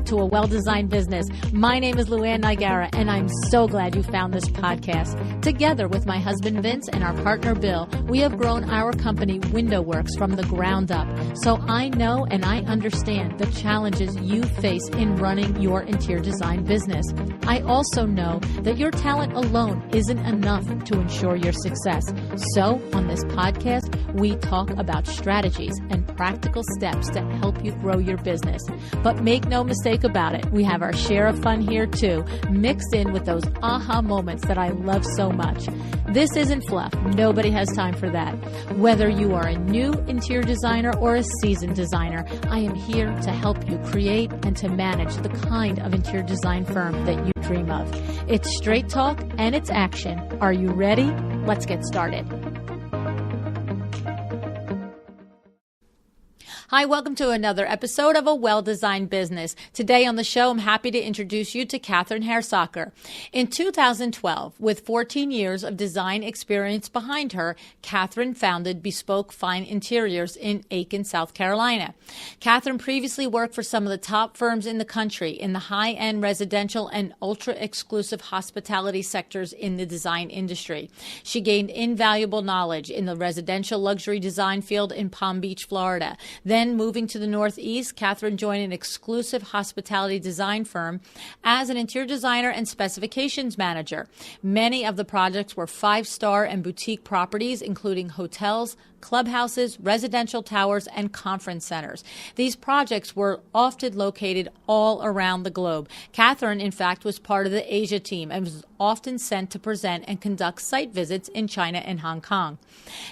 to A Well-Designed Business. My name is Luann Nigara, and I'm so glad you found this podcast. Together with my husband Vince and our partner Bill, we have grown our company Window Works from the ground up. So I know and I understand the challenges you face in running your interior design business. I also know that your talent alone isn't enough to ensure your success. So on this podcast, we talk about strategies and practical steps to help you grow your business. But make no mistake about it, we have our share of fun here too, mixed in with those aha moments that I love so much. This isn't fluff. Nobody has time for that. Whether you are a new interior designer or a seasoned designer, I am here to help you create and to manage the kind of interior design firm that you dream of. It's straight talk and it's action. Are you ready? Let's get started. Hi, welcome to another episode of A Well-Designed Business. Today on the show, I'm happy to introduce you to Catherine Hersacher. In 2012, with 14 years of design experience behind her, Catherine founded Bespoke Fine Interiors in Aiken, South Carolina. Catherine previously worked for some of the top firms in the country in the high-end residential and ultra-exclusive hospitality sectors in the design industry. She gained invaluable knowledge in the residential luxury design field in Palm Beach, Florida. Then moving to the Northeast, Catherine joined an exclusive hospitality design firm as an interior designer and specifications manager. Many of the projects were five-star and boutique properties, including hotels, clubhouses, residential towers, and conference centers. These projects were often located all around the globe. Catherine, in fact, was part of the Asia team and was often sent to present and conduct site visits in China and Hong Kong.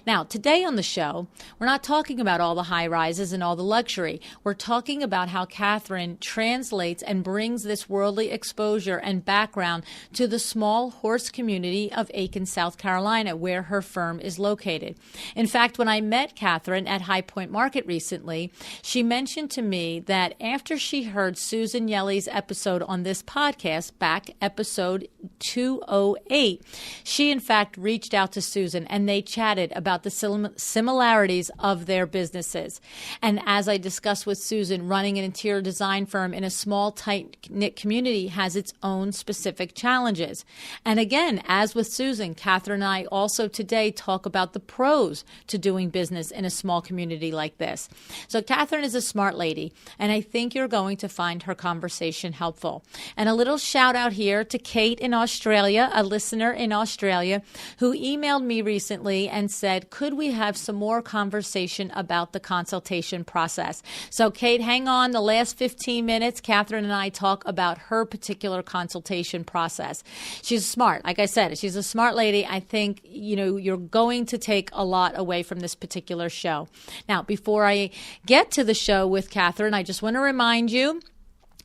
Now, today on the show, we're not talking about all the high rises and all the luxury. We're talking about how Catherine translates and brings this worldly exposure and background to the small horse community of Aiken, South Carolina, where her firm is located. In fact, when I met Catherine at High Point Market recently, she mentioned to me that after she heard Susan Yelley's episode on this podcast, back episode 208, she in fact reached out to Susan and they chatted about the similarities of their businesses. And as I discussed with Susan, running an interior design firm in a small, tight-knit community has its own specific challenges. And again, as with Susan, Catherine and I also today talk about the pros to doing business in a small community like this. So Catherine is a smart lady, and I think you're going to find her conversation helpful. And a little shout out here to Kate in Australia, a listener in Australia, who emailed me recently and said, could we have some more conversation about the consultation process? So Kate, hang on. The last 15 minutes, Catherine and I talk about her particular consultation process. She's smart. Like I said, she's a smart lady. I think, you're going to take a lot away from this particular show. Now, before I get to the show with Catherine, I just want to remind you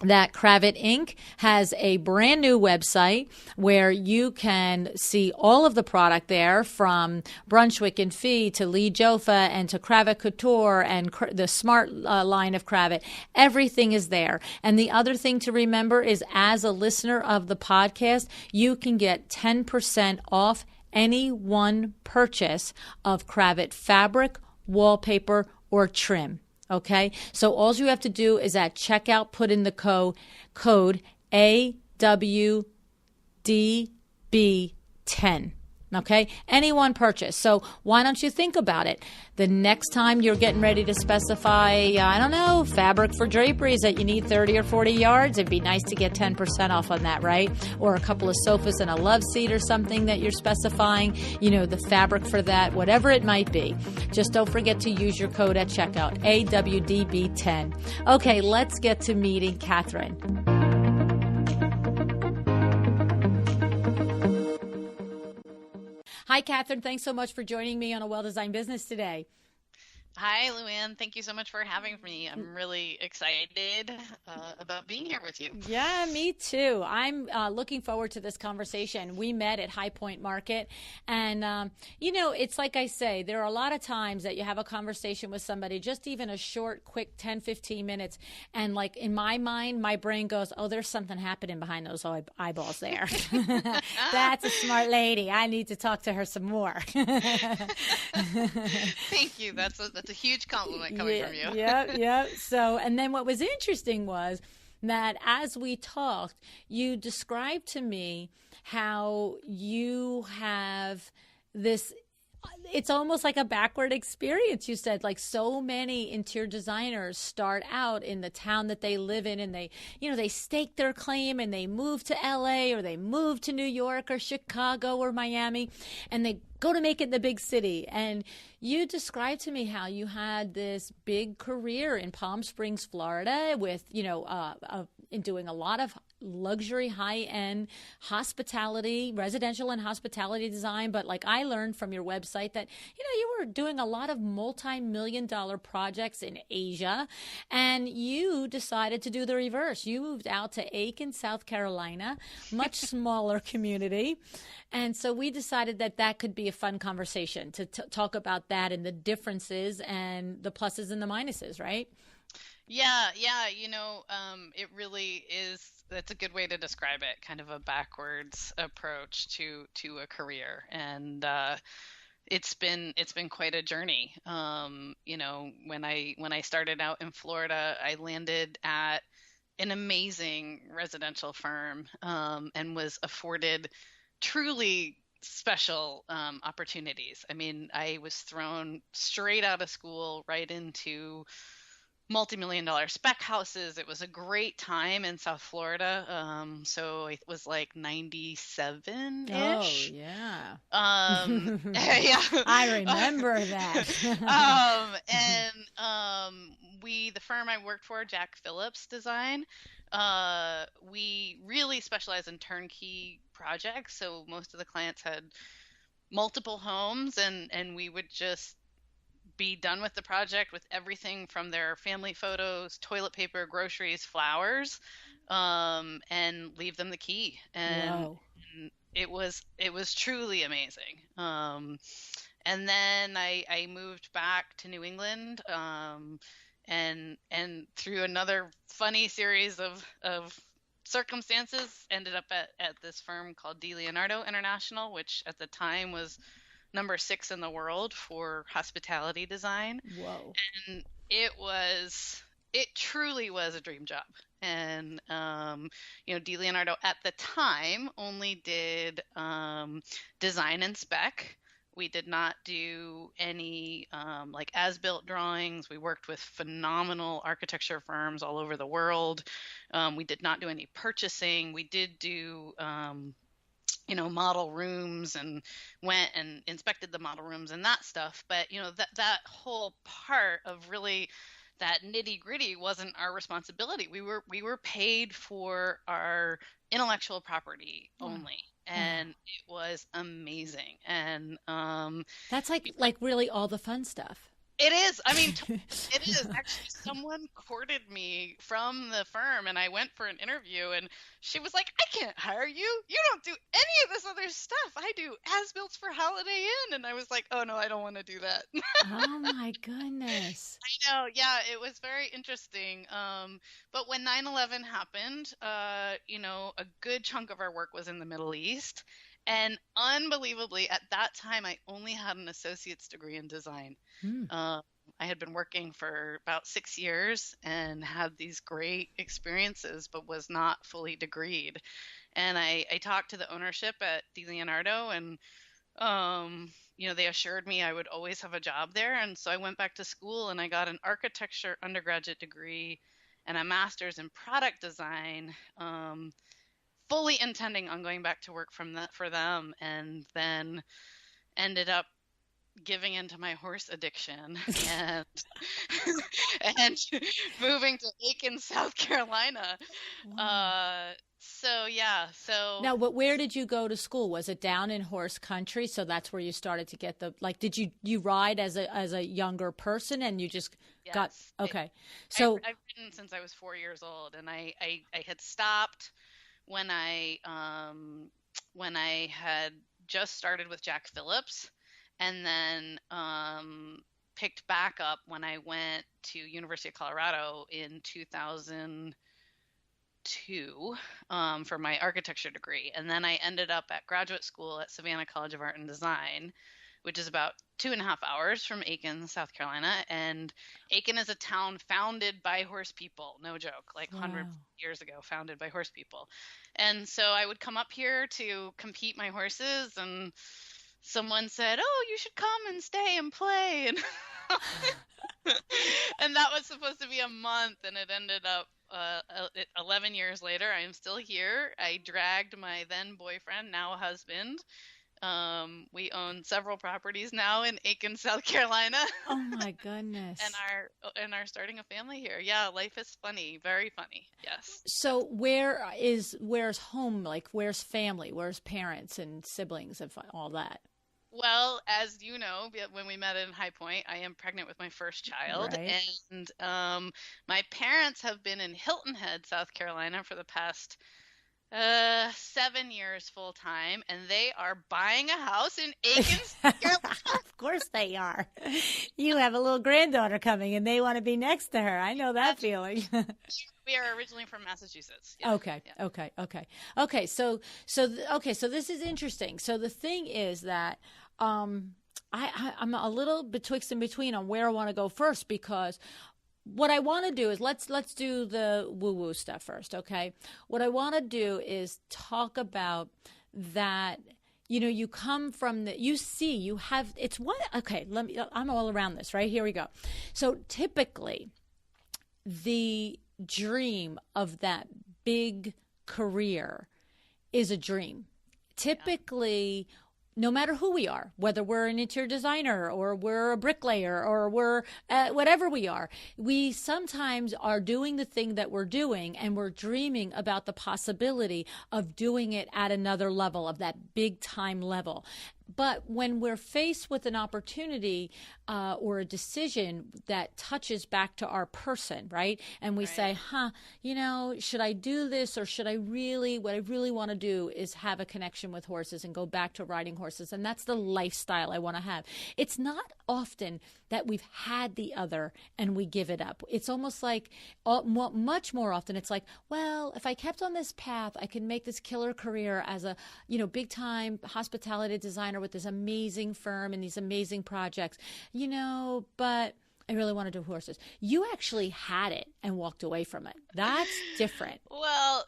that Cravat Inc. has a brand new website where you can see all of the product there, from Brunswick and Fee to Lee Jofa and to Cravat Couture and the Smart line of Cravat. Everything is there. And the other thing to remember is, as a listener of the podcast, you can get 10% off any one purchase of Cravat fabric, wallpaper, or trim. Okay, so all you have to do is at checkout put in the code AWDB10. Okay, any one purchase. So why don't you think about it? The next time you're getting ready to specify, fabric for draperies that you need 30 or 40 yards, it'd be nice to get 10% off on that, right? Or a couple of sofas and a love seat or something that you're specifying, the fabric for that, whatever it might be. Just don't forget to use your code at checkout, AWDB10. Okay, let's get to meeting Catherine. Hi, Catherine. Thanks so much for joining me on A Well-Designed Business today. Hi, Luann. Thank you so much for having me. I'm really excited about being here with you. Yeah, me too. I'm looking forward to this conversation. We met at High Point Market. And, it's like I say, there are a lot of times that you have a conversation with somebody, just even a short, quick 10, 15 minutes. And like in my mind, my brain goes, oh, there's something happening behind those eyeballs there. That's a smart lady. I need to talk to her some more. Thank you. That's a huge compliment coming from you. Yeah. So, and then what was interesting was that as we talked, you described to me how you have this, it's almost like a backward experience. You said like so many interior designers start out in the town that they live in, and they stake their claim and they move to LA or they move to New York or Chicago or Miami, and they go to make it in the big city. And you described to me how you had this big career in Palm Springs, Florida, with in doing a lot of luxury, high-end hospitality, residential and hospitality design. But like I learned from your website that, you were doing a lot of multi-million-dollar projects in Asia, and you decided to do the reverse. You moved out to Aiken, South Carolina, much smaller community. And so we decided that that could be a fun conversation to talk about that and the differences and the pluses and the minuses, right? Yeah, yeah, it really is. That's a good way to describe it. Kind of a backwards approach to a career, and it's been quite a journey. When I started out in Florida, I landed at an amazing residential firm, and was afforded truly special opportunities. I mean, I was thrown straight out of school right into multi-million-dollar spec houses. It was a great time in South Florida. So it was like 97-ish. Oh, yeah. Yeah. I remember that. The firm I worked for, Jack Phillips Design, we really specialize in turnkey projects. So most of the clients had multiple homes, and we would just be done with the project with everything from their family photos, toilet paper, groceries, flowers, and leave them the key. And it was truly amazing. And then I moved back to New England, and through another funny series of circumstances, ended up at this firm called D. Leonardo International, which at the time was number 6 in the world for hospitality design. Whoa. And it truly was a dream job. And, D. Leonardo at the time only did design and spec. We did not do any like as-built drawings. We worked with phenomenal architecture firms all over the world. We did not do any purchasing. We did do model rooms, and went and inspected the model rooms and that stuff. But, that whole part of really that nitty gritty wasn't our responsibility. We were paid for our intellectual property only. And it was amazing. And that's like really all the fun stuff. It is. I mean, it is. Actually, someone courted me from the firm, and I went for an interview, and she was like, I can't hire you. You don't do any of this other stuff. I do as-builts for Holiday Inn. And I was like, oh, no, I don't want to do that. Oh, my goodness. I know. Yeah, it was very interesting. But when 9/11 happened, a good chunk of our work was in the Middle East. And unbelievably, at that time, I only had an associate's degree in design. I had been working for about 6 years and had these great experiences, but was not fully degreed. And I talked to the ownership at D. Leonardo, and they assured me I would always have a job there. And so I went back to school, and I got an architecture undergraduate degree and a master's in product design, fully intending on going back to work for them, and then ended up giving into my horse addiction and and moving to Aiken, South Carolina. Wow. So now, but where did you go to school? Was it down in horse country? So that's where you started to get did you ride as a younger person, and you just got, okay. So I've ridden since I was 4 years old, and I had stopped when I had just started with Jack Phillips, and then picked back up when I went to University of Colorado in 2002 for my architecture degree. And then I ended up at graduate school at Savannah College of Art and Design, which is about 2.5 hours from Aiken, South Carolina. And Aiken is a town founded by horse people. No joke, like Wow. 100 years ago, founded by horse people. And so I would come up here to compete my horses, and someone said, "Oh, you should come and stay and play." And and that was supposed to be a month, and it ended up 11 years later. I am still here. I dragged my then boyfriend, now husband. We own several properties now in Aiken, South Carolina. Oh my goodness. and are starting a family here. Yeah, life is funny, very funny. Yes. So where's home? Like, where's family? Where's parents and siblings and all that? Well, as you know, when we met in High Point, I am pregnant with my first child. Right. And my parents have been in Hilton Head, South Carolina for the past 7 years full time, and they are buying a house in Aiken, South Carolina. Of course they are. You have a little granddaughter coming, and they want to be next to her. I know that feeling. We are originally from Massachusetts. Yeah. Okay. So this is interesting. So the thing is that I'm a little betwixt and between on where I want to go first, because what I want to do is let's do the woo-woo stuff first, okay? What I want to do is talk about that. You come from I'm all around this, right? Here we go. So typically, the dream of that big career is a dream. Typically, no matter who we are, whether we're an interior designer or we're a bricklayer or we're whatever we are, we sometimes are doing the thing that we're doing, and we're dreaming about the possibility of doing it at another level, of that big time level. But when we're faced with an opportunity or a decision that touches back to our person, right? And we say, should I do this, or what I really want to do is have a connection with horses and go back to riding horses. And that's the lifestyle I want to have. It's not often that we've had the other and we give it up. It's almost like much more often it's like, well, if I kept on this path, I could make this killer career as a, big time hospitality designer with this amazing firm and these amazing projects, but I really want to do horses. You actually had it and walked away from it. That's different. Well,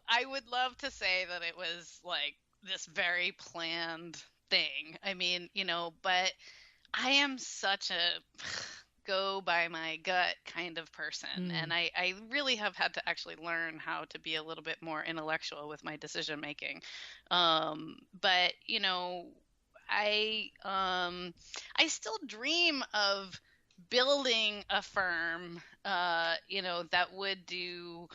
I would love to say that it was like this very planned thing. I mean, but I am such a go by my gut kind of person. And I really have had to actually learn how to be a little bit more intellectual with my decision making. But, I still dream of building a firm, that would do,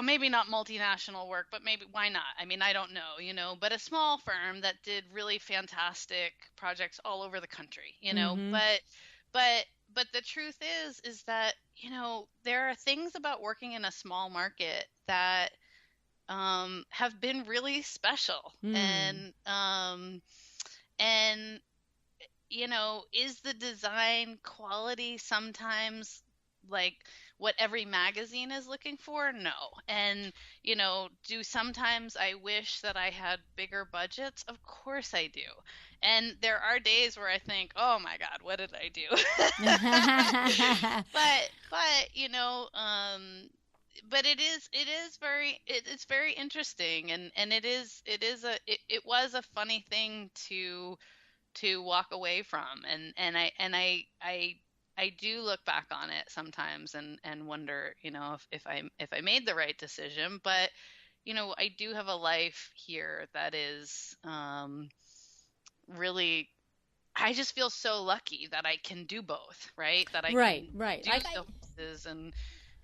maybe not multinational work, but maybe why not? I mean, I don't know, but a small firm that did really fantastic projects all over the country, but the truth is that, there are things about working in a small market that have been really special. And is the design quality sometimes like what every magazine is looking for? No. And, do sometimes I wish that I had bigger budgets? Of course I do. And there are days where I think, oh my God, what did I do? But it's very interesting, and it was a funny thing to walk away from, and I do look back on it sometimes and wonder, if I made the right decision. But I do have a life here that is really, I just feel so lucky that I can do both, right? That I can do services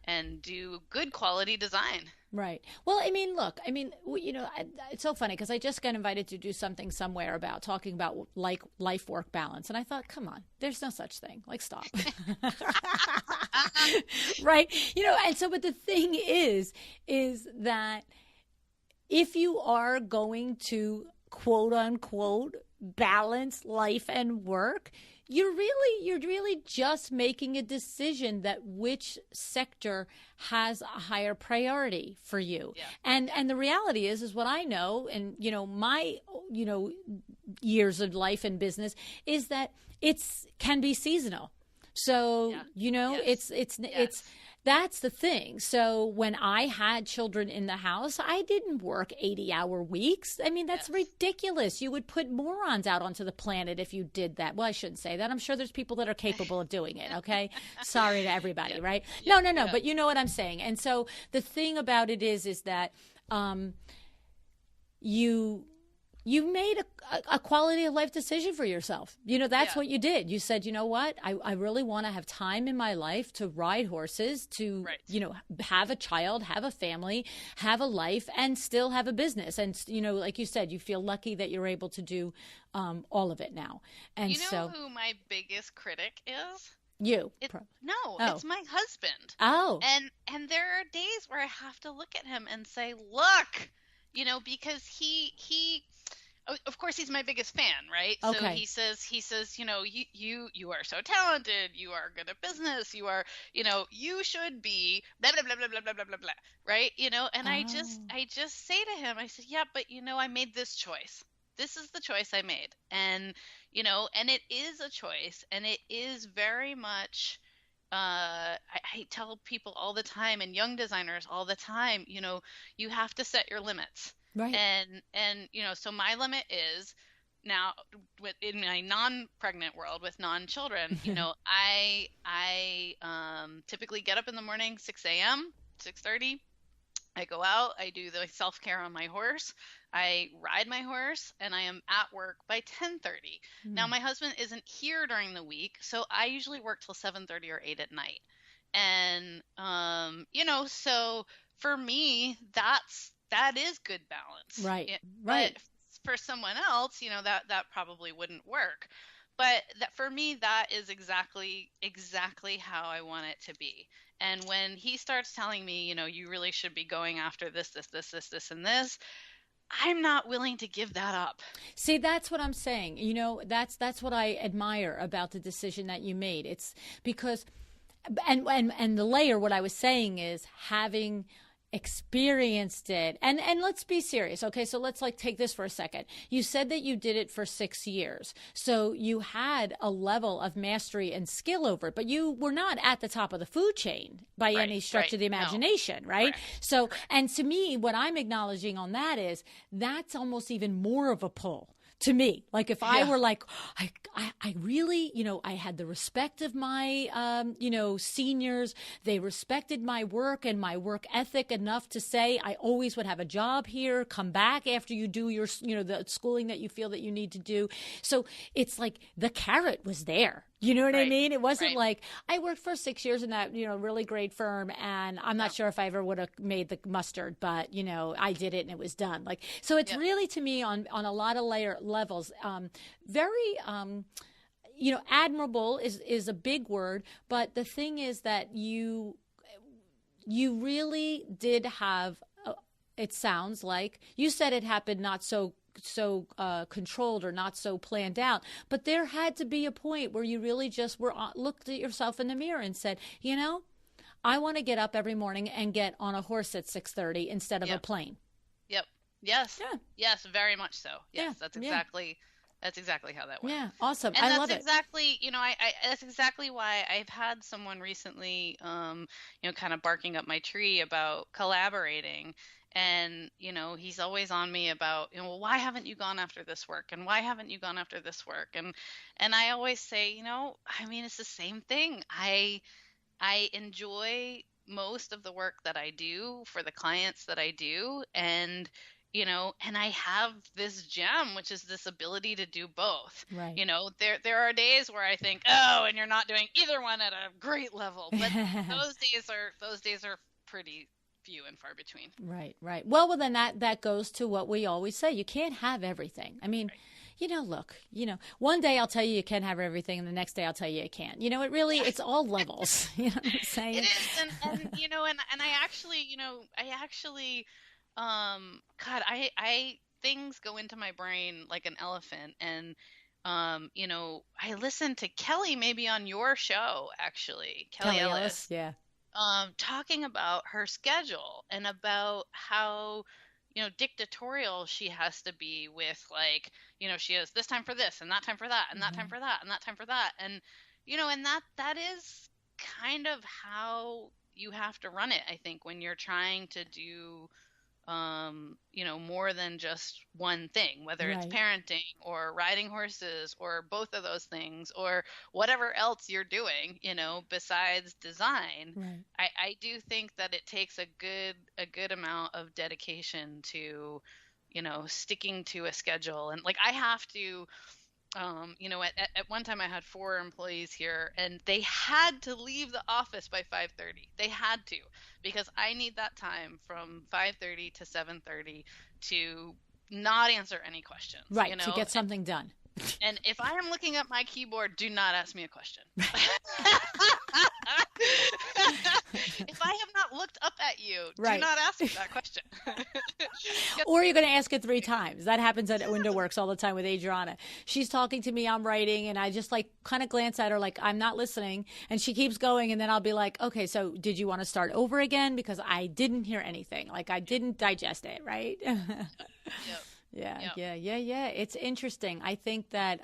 and do good quality design. Right. Well, it's so funny because I just got invited to do something somewhere about talking about like life-work balance. And I thought, come on, there's no such thing. Like, stop. Right. And so, but the thing is that if you are going to quote unquote balance life and work, you're really just making a decision that which sector has a higher priority for you. Yeah. And the reality is what I know, and my years of life and business is that can be seasonal. So, it's that's the thing. So when I had children in the house, I didn't work 80-hour weeks. I mean, that's ridiculous. You would put morons out onto the planet if you did that. Well, I shouldn't say that. I'm sure there's people that are capable of doing it. Okay. Sorry to everybody. Right. No. But you know what I'm saying. And so the thing about it is that, you made a quality of life decision for yourself. That's what you did. You said, you know what? I really want to have time in my life to ride horses, to, have a child, have a family, have a life, and still have a business. And, like you said, you feel lucky that you're able to do all of it now. And who my biggest critic is? You. It's my husband. Oh. And there are days where I have to look at him and say, look, because he of course he's my biggest fan, right? Okay. So he says, you are so talented, you are good at business, you are, you should be blah blah blah blah blah blah blah blah blah, right? And I just say to him, I said, yeah, but I made this choice. This is the choice I made. And and it is a choice, and it is very much I tell people all the time, and young designers all the time, you have to set your limits. Right. And so my limit is now in my non-pregnant world with non-children, I typically get up in the morning, 6 a.m., 6:30. I go out, I do the self-care on my horse, I ride my horse, and I am at work by 10:30. Now, my husband isn't here during the week, so I usually work till 7:30 or 8 at night. And, so for me, that is good balance. Right. But for someone else, that probably wouldn't work. But that for me, that is exactly how I want it to be. And when he starts telling me, you really should be going after this, and this, I'm not willing to give that up. See, that's what I'm saying. That's what I admire about the decision that you made. It's because, and the layer, what I was saying is having experienced it, and let's be serious. Okay, so let's take this for a second. You said that you did it for 6 years, so you had a level of mastery and skill over it, but you were not at the top of the food chain by any stretch of the imagination. No. Right. Correct. So correct. And to me, what I'm acknowledging on that is that's almost even more of a pull to me. Like if I were like, I really, I had the respect of my, seniors. They respected my work and my work ethic enough to say I always would have a job here, come back after you do your, the schooling that you feel that you need to do. So it's like the carrot was there. You know what I mean? It wasn't like I worked for 6 years in that, really great firm, and I'm not sure if I ever would have made the mustard, but, I did it and it was done. So it's really, to me, on a lot of levels, very, admirable is a big word, but the thing is that you really did have, it sounds like, you said it happened not so controlled or not so planned out, but there had to be a point where you really just looked at yourself in the mirror and said, I want to get up every morning and get on a horse at 6:30 instead of a plane. Yep. Yes. Yeah. Yes, very much so. Yes, yeah. That's exactly how that went. Yeah, awesome. And I love it. That's exactly why I've had someone recently, kind of barking up my tree about collaborating. And, he's always on me about, well, why haven't you gone after this work? And why haven't you gone after this work? And I always say, it's the same thing. I enjoy most of the work that I do for the clients that I do. And, and I have this gem, which is this ability to do both. Right. There are days where I think, oh, and you're not doing either one at a great level. But those days are pretty few and far between. Right. Well, then that goes to what we always say. You can't have everything. I mean, look, one day I'll tell you can have everything, and the next day I'll tell you you can't. It really, it's all levels. You know what I'm saying? It is, and I actually, God, I things go into my brain like an elephant, and I listened to Kelly maybe on your show, actually, Kelly Ellis. Yeah. Talking about her schedule and about how, dictatorial she has to be with, like, she has this time for this and that time for that and that time for that and that time for that. And, and that is kind of how you have to run it, I think, when you're trying to do, more than just one thing, whether it's parenting or riding horses or both of those things or whatever else you're doing, besides design. I do think that it takes a good amount of dedication to, sticking to a schedule. And like, I have to, at one time I had 4 employees here, and they had to leave the office by 5:30. They had to, because I need that time from 5:30 to 7:30 to not answer any questions. Right, to get something done. And if I am looking at my keyboard, do not ask me a question. If I have not looked up at you, do not ask me that question. Or you're going to ask it 3 times. That happens at Window Works all the time with Adriana. She's talking to me, I'm writing, and I just like kind of glance at her like I'm not listening. And she keeps going, and then I'll be like, okay, so did you want to start over again? Because I didn't hear anything. Like I didn't digest it, right? Yep. Yeah. It's interesting. I think that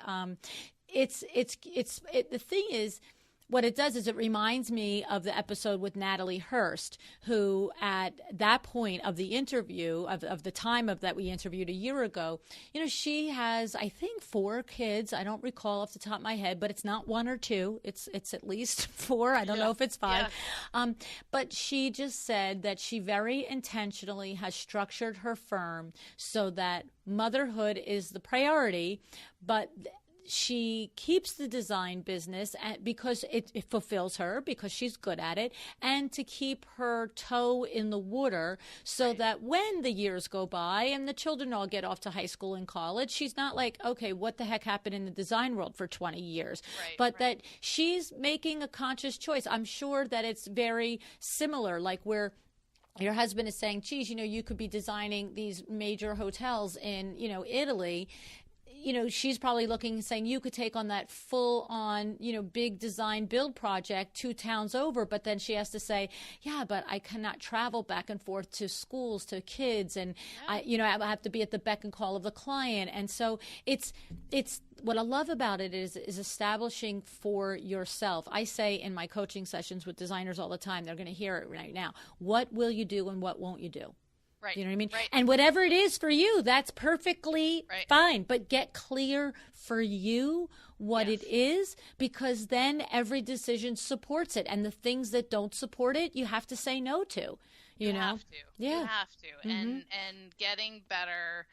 the thing is, what it does is it reminds me of the episode with Natalie Hurst, who at that point of the interview, of the time of that we interviewed a year ago, she has, I think, 4 kids. I don't recall off the top of my head, but it's not 1 or 2. It's at least 4. I don't know if it's 5. Yeah. But she just said that she very intentionally has structured her firm so that motherhood is the priority, but she keeps the design business because it fulfills her, because she's good at it, and to keep her toe in the water so that when the years go by and the children all get off to high school and college, she's not like, okay, what the heck happened in the design world for 20 years? But that she's making a conscious choice. I'm sure that it's very similar, like where your husband is saying, geez, you could be designing these major hotels in, Italy. She's probably looking and saying you could take on that full on, big design build project 2 towns over. But then she has to say, yeah, but I cannot travel back and forth to schools, to kids. And I have to be at the beck and call of the client. And so it's what I love about it is establishing for yourself. I say in my coaching sessions with designers all the time, they're going to hear it right now. What will you do and what won't you do? Right. You know what I mean? Right. And whatever it is for you, that's perfectly fine. But get clear for you what it is, because then every decision supports it. And the things that don't support it, you have to say no to. You know? Have to. Yeah. You have to. And getting better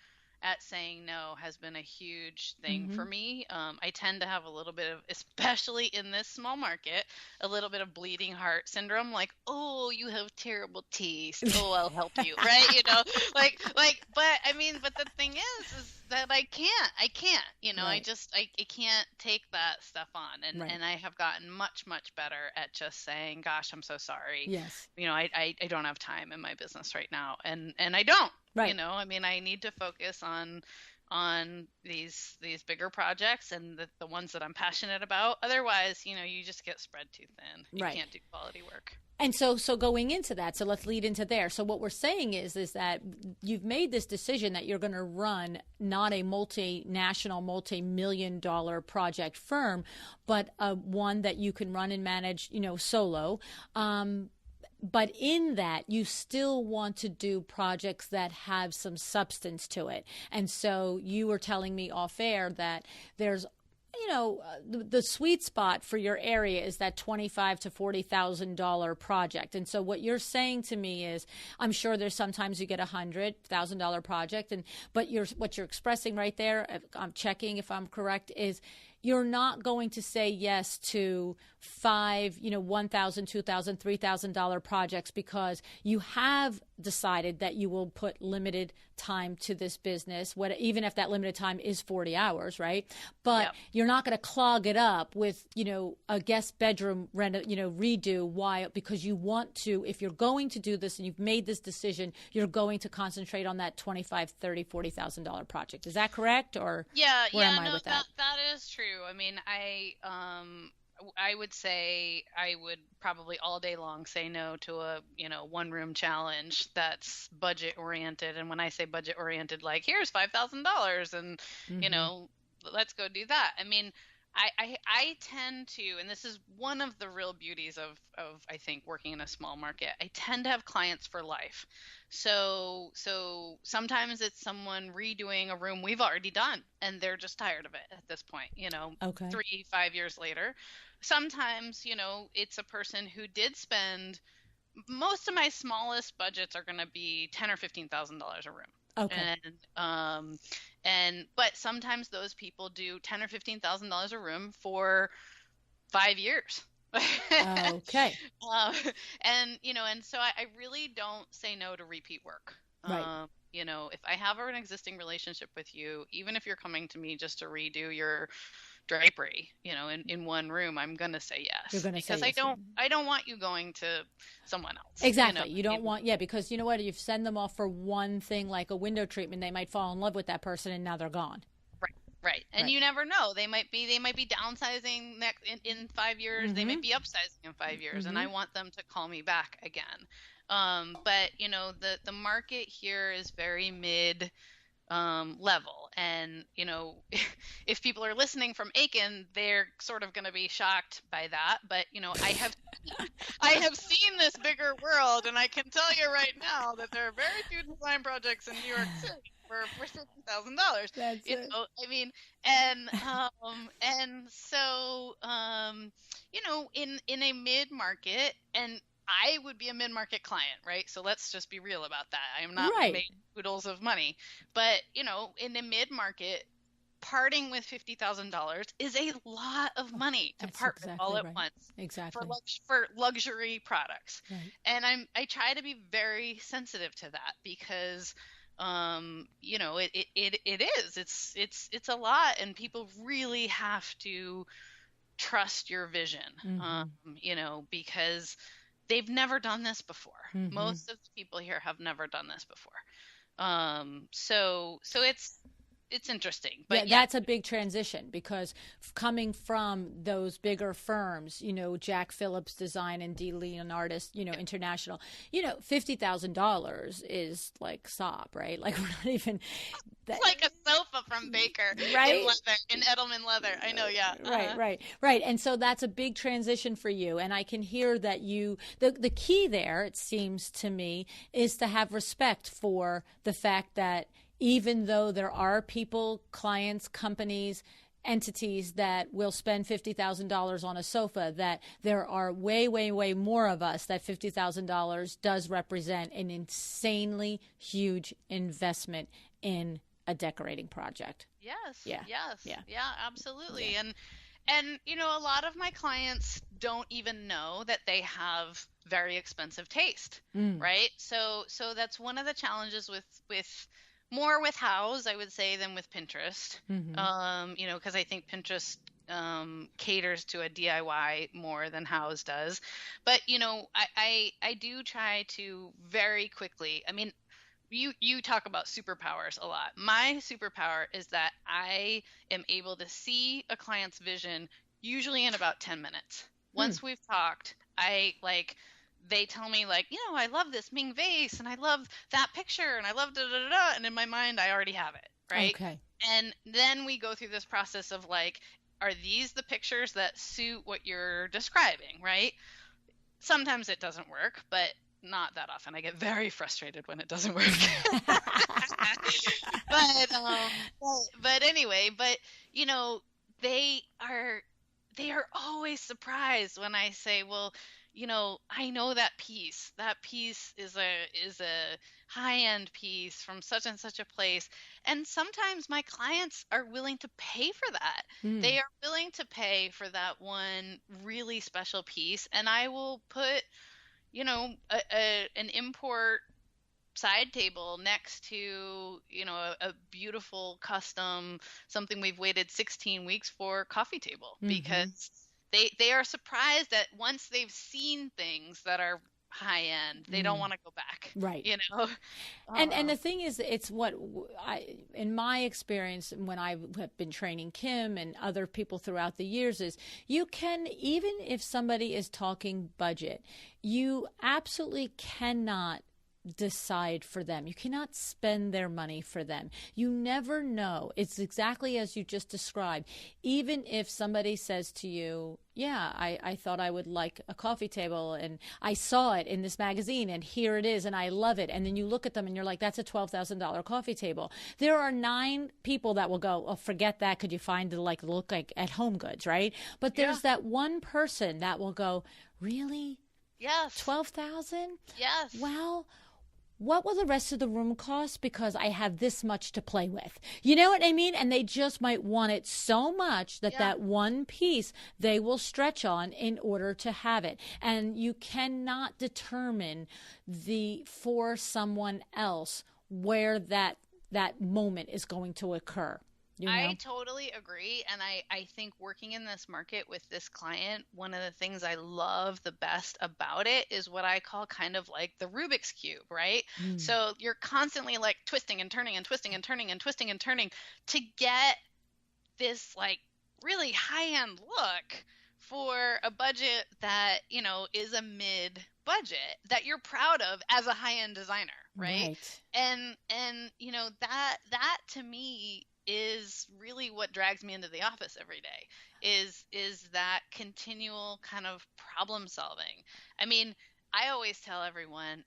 at saying no has been a huge thing for me. I tend to have a little bit of, especially in this small market, a little bit of bleeding heart syndrome. Like, oh, you have terrible taste. Oh, I'll help you. Right. But the thing is that I can't, I can't take that stuff on. And I have gotten much, much better at just saying, gosh, I'm so sorry. Yes. I don't have time in my business right now. And I don't. Right. I need to focus on these bigger projects and the ones that I'm passionate about. Otherwise, you just get spread too thin. You can't do quality work. And so going into that, so let's lead into there. So what we're saying is that you've made this decision that you're going to run not a multinational, multi-million-dollar project firm, but one that you can run and manage, solo. But in that, you still want to do projects that have some substance to it. And so you were telling me off air that there's, the sweet spot for your area is that $25,000 to $40,000 project. And so what you're saying to me is, I'm sure there's sometimes you get $100,000 project, but what you're expressing right there, I'm checking if I'm correct, is you're not going to say yes to 5, $1,000, $2,000, $3,000 projects because you have decided that you will put limited time to this business, even if that limited time is 40 hours, right? But you're not going to clog it up with, a guest bedroom redo. Because you want to, if you're going to do this and you've made this decision, you're going to concentrate on that $25,000, $30,000, $40,000 project. Is that correct? Or where am I with that? That is true. I mean, I would say I would probably all day long say no to a, one room challenge that's budget oriented. And when I say budget oriented, like here's $5,000 and, you Mm-hmm. know, let's go do that. I mean, I tend to, and this is one of the real beauties of I think working in a small market. I tend to have clients for life. So sometimes it's someone redoing a room we've already done and they're just tired of it at this point, Okay. 3, 5 years later. Sometimes, it's a person who did spend, most of my smallest budgets are going to be $10,000 or $15,000 a room. Okay. But sometimes those people do $10,000 or $15,000 a room for 5 years. Okay. uh, and so I really don't say no to repeat work. Right. If I have an existing relationship with you, even if you're coming to me just to redo your drapery, in one room, I'm gonna say yes. You're going to say Because yes. I don't want you going to someone else. Exactly. You don't want, yeah, because you know what? If you send them off for one thing like a window treatment, they might fall in love with that person and now they're gone. Right. And Right. you never know. They might be downsizing next in 5 years. Mm-hmm. They might be upsizing in 5 years, and I Mm-hmm. want them to call me back again. But the market here is very mid level, and if people are listening from Aiken, they're sort of going to be shocked by that. But I have seen this bigger world, and I can tell you right now that there are very few design projects in New York City for $50,000. That's it. I mean, and so in a mid market, and I would be a mid market client, right? So let's just be real about that. I am not Right. made oodles of money, but in the mid market, parting with $50,000 is a lot of money to That's part with all exactly at right. once Exactly. for luxury products. Right. And I try to be very sensitive to that because it is it's a lot, and people really have to trust your vision. Because they've never done this before. Mm-hmm. Most of the people here have never done this before. So it's interesting, but Yeah, that's a big transition because coming from those bigger firms, Jack Phillips Design and D. Leonardis, International, $50,000 is like sop, right? Like we're not even that. It's like a sofa from Baker, right? in Edelman leather. I know, yeah. Right. And so that's a big transition for you. And I can hear that the key there, it seems to me, is to have respect for the fact that even though there are people, clients, companies, entities that will spend $50,000 on a sofa, that there are way, way, way more of us that $50,000 does represent an insanely huge investment in a decorating project. Yes. Yeah. Yes. Yeah. Yeah, absolutely. Yeah. And a lot of my clients don't even know that they have very expensive taste, right? So that's one of the challenges with more with House, I would say, than with Pinterest. Because I think Pinterest caters to a DIY more than House does. But I do try to very quickly. I mean, you talk about superpowers a lot. My superpower is that I am able to see a client's vision usually in about 10 minutes. Once we've talked, they tell me I love this Ming vase and I love that picture and I love da da da, and in my mind I already have it, right? Okay. And then we go through this process of are these the pictures that suit what you're describing, right? Sometimes it doesn't work, but not that often. I get very frustrated when it doesn't work. but anyway, they are always surprised when I say, well, I know that piece. That piece is a high-end piece from such and such a place. And sometimes my clients are willing to pay for that. They are willing to pay for that one really special piece, and I will put an import side table next to a beautiful custom, something we've waited 16 weeks for, coffee table, because they are surprised that once they've seen things that are high end. They don't want to go back. Right. You know? And the thing is, it's what in my experience, when I have been training Kim and other people throughout the years, is you can, even if somebody is talking budget, you absolutely cannot decide for them. You cannot spend their money for them. You never know. It's exactly as you just described. Even if somebody says to you, yeah, I thought I would like a coffee table and I saw it in this magazine and here it is and I love it. And then you look at them and you're like, that's a $12,000 coffee table. There are 9 people that will go, oh, forget that. Could you find the look like at Home Goods, right? But there's that one person that will go, really? Yes. 12,000? Yes. Well, what will the rest of the room cost? Because I have this much to play with. You know what I mean? And they just might want it so much that that one piece they will stretch on in order to have it. And you cannot determine for someone else where that moment is going to occur. You know? I totally agree. And I think working in this market with this client, one of the things I love the best about it is what I call kind of like the Rubik's Cube, right? So you're constantly like twisting and turning and twisting and turning and twisting and turning to get this like really high-end look for a budget that, you know, is a mid budget that you're proud of as a high-end designer, right? And you know, that to me is really what drags me into the office every day is that continual kind of problem solving. I mean, I always tell everyone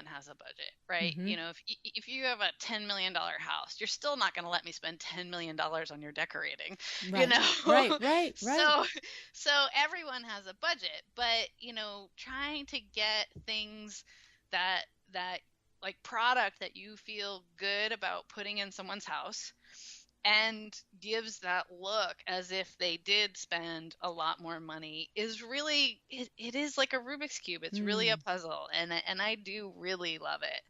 has a budget, right? You know, if you have a $10 million house, you're still not going to let me spend $10 million on your decorating, you know? Right. So everyone has a budget, but, you know, trying to get things that like product that you feel good about putting in someone's house and gives that look as if they did spend a lot more money is really, it is like a Rubik's Cube. It's really a puzzle. And I do really love it.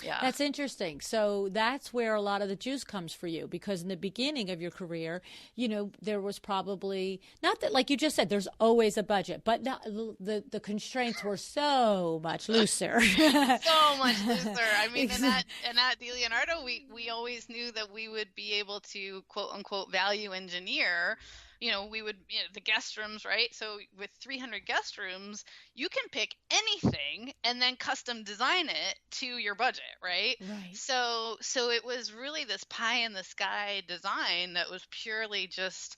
Yeah. That's interesting. So that's where a lot of the juice comes for you, because in the beginning of your career, you know, there was probably, not that, like you just said, there's always a budget, but the constraints were so much looser. So much looser. I mean, and at DeLeonardo, we always knew that we would be able to quote unquote value engineer. You know, we would, you know, the guest rooms, right? So with 300 guest rooms, you can pick anything and then custom design it to your budget, right? So it was really this pie in the sky design that was purely just,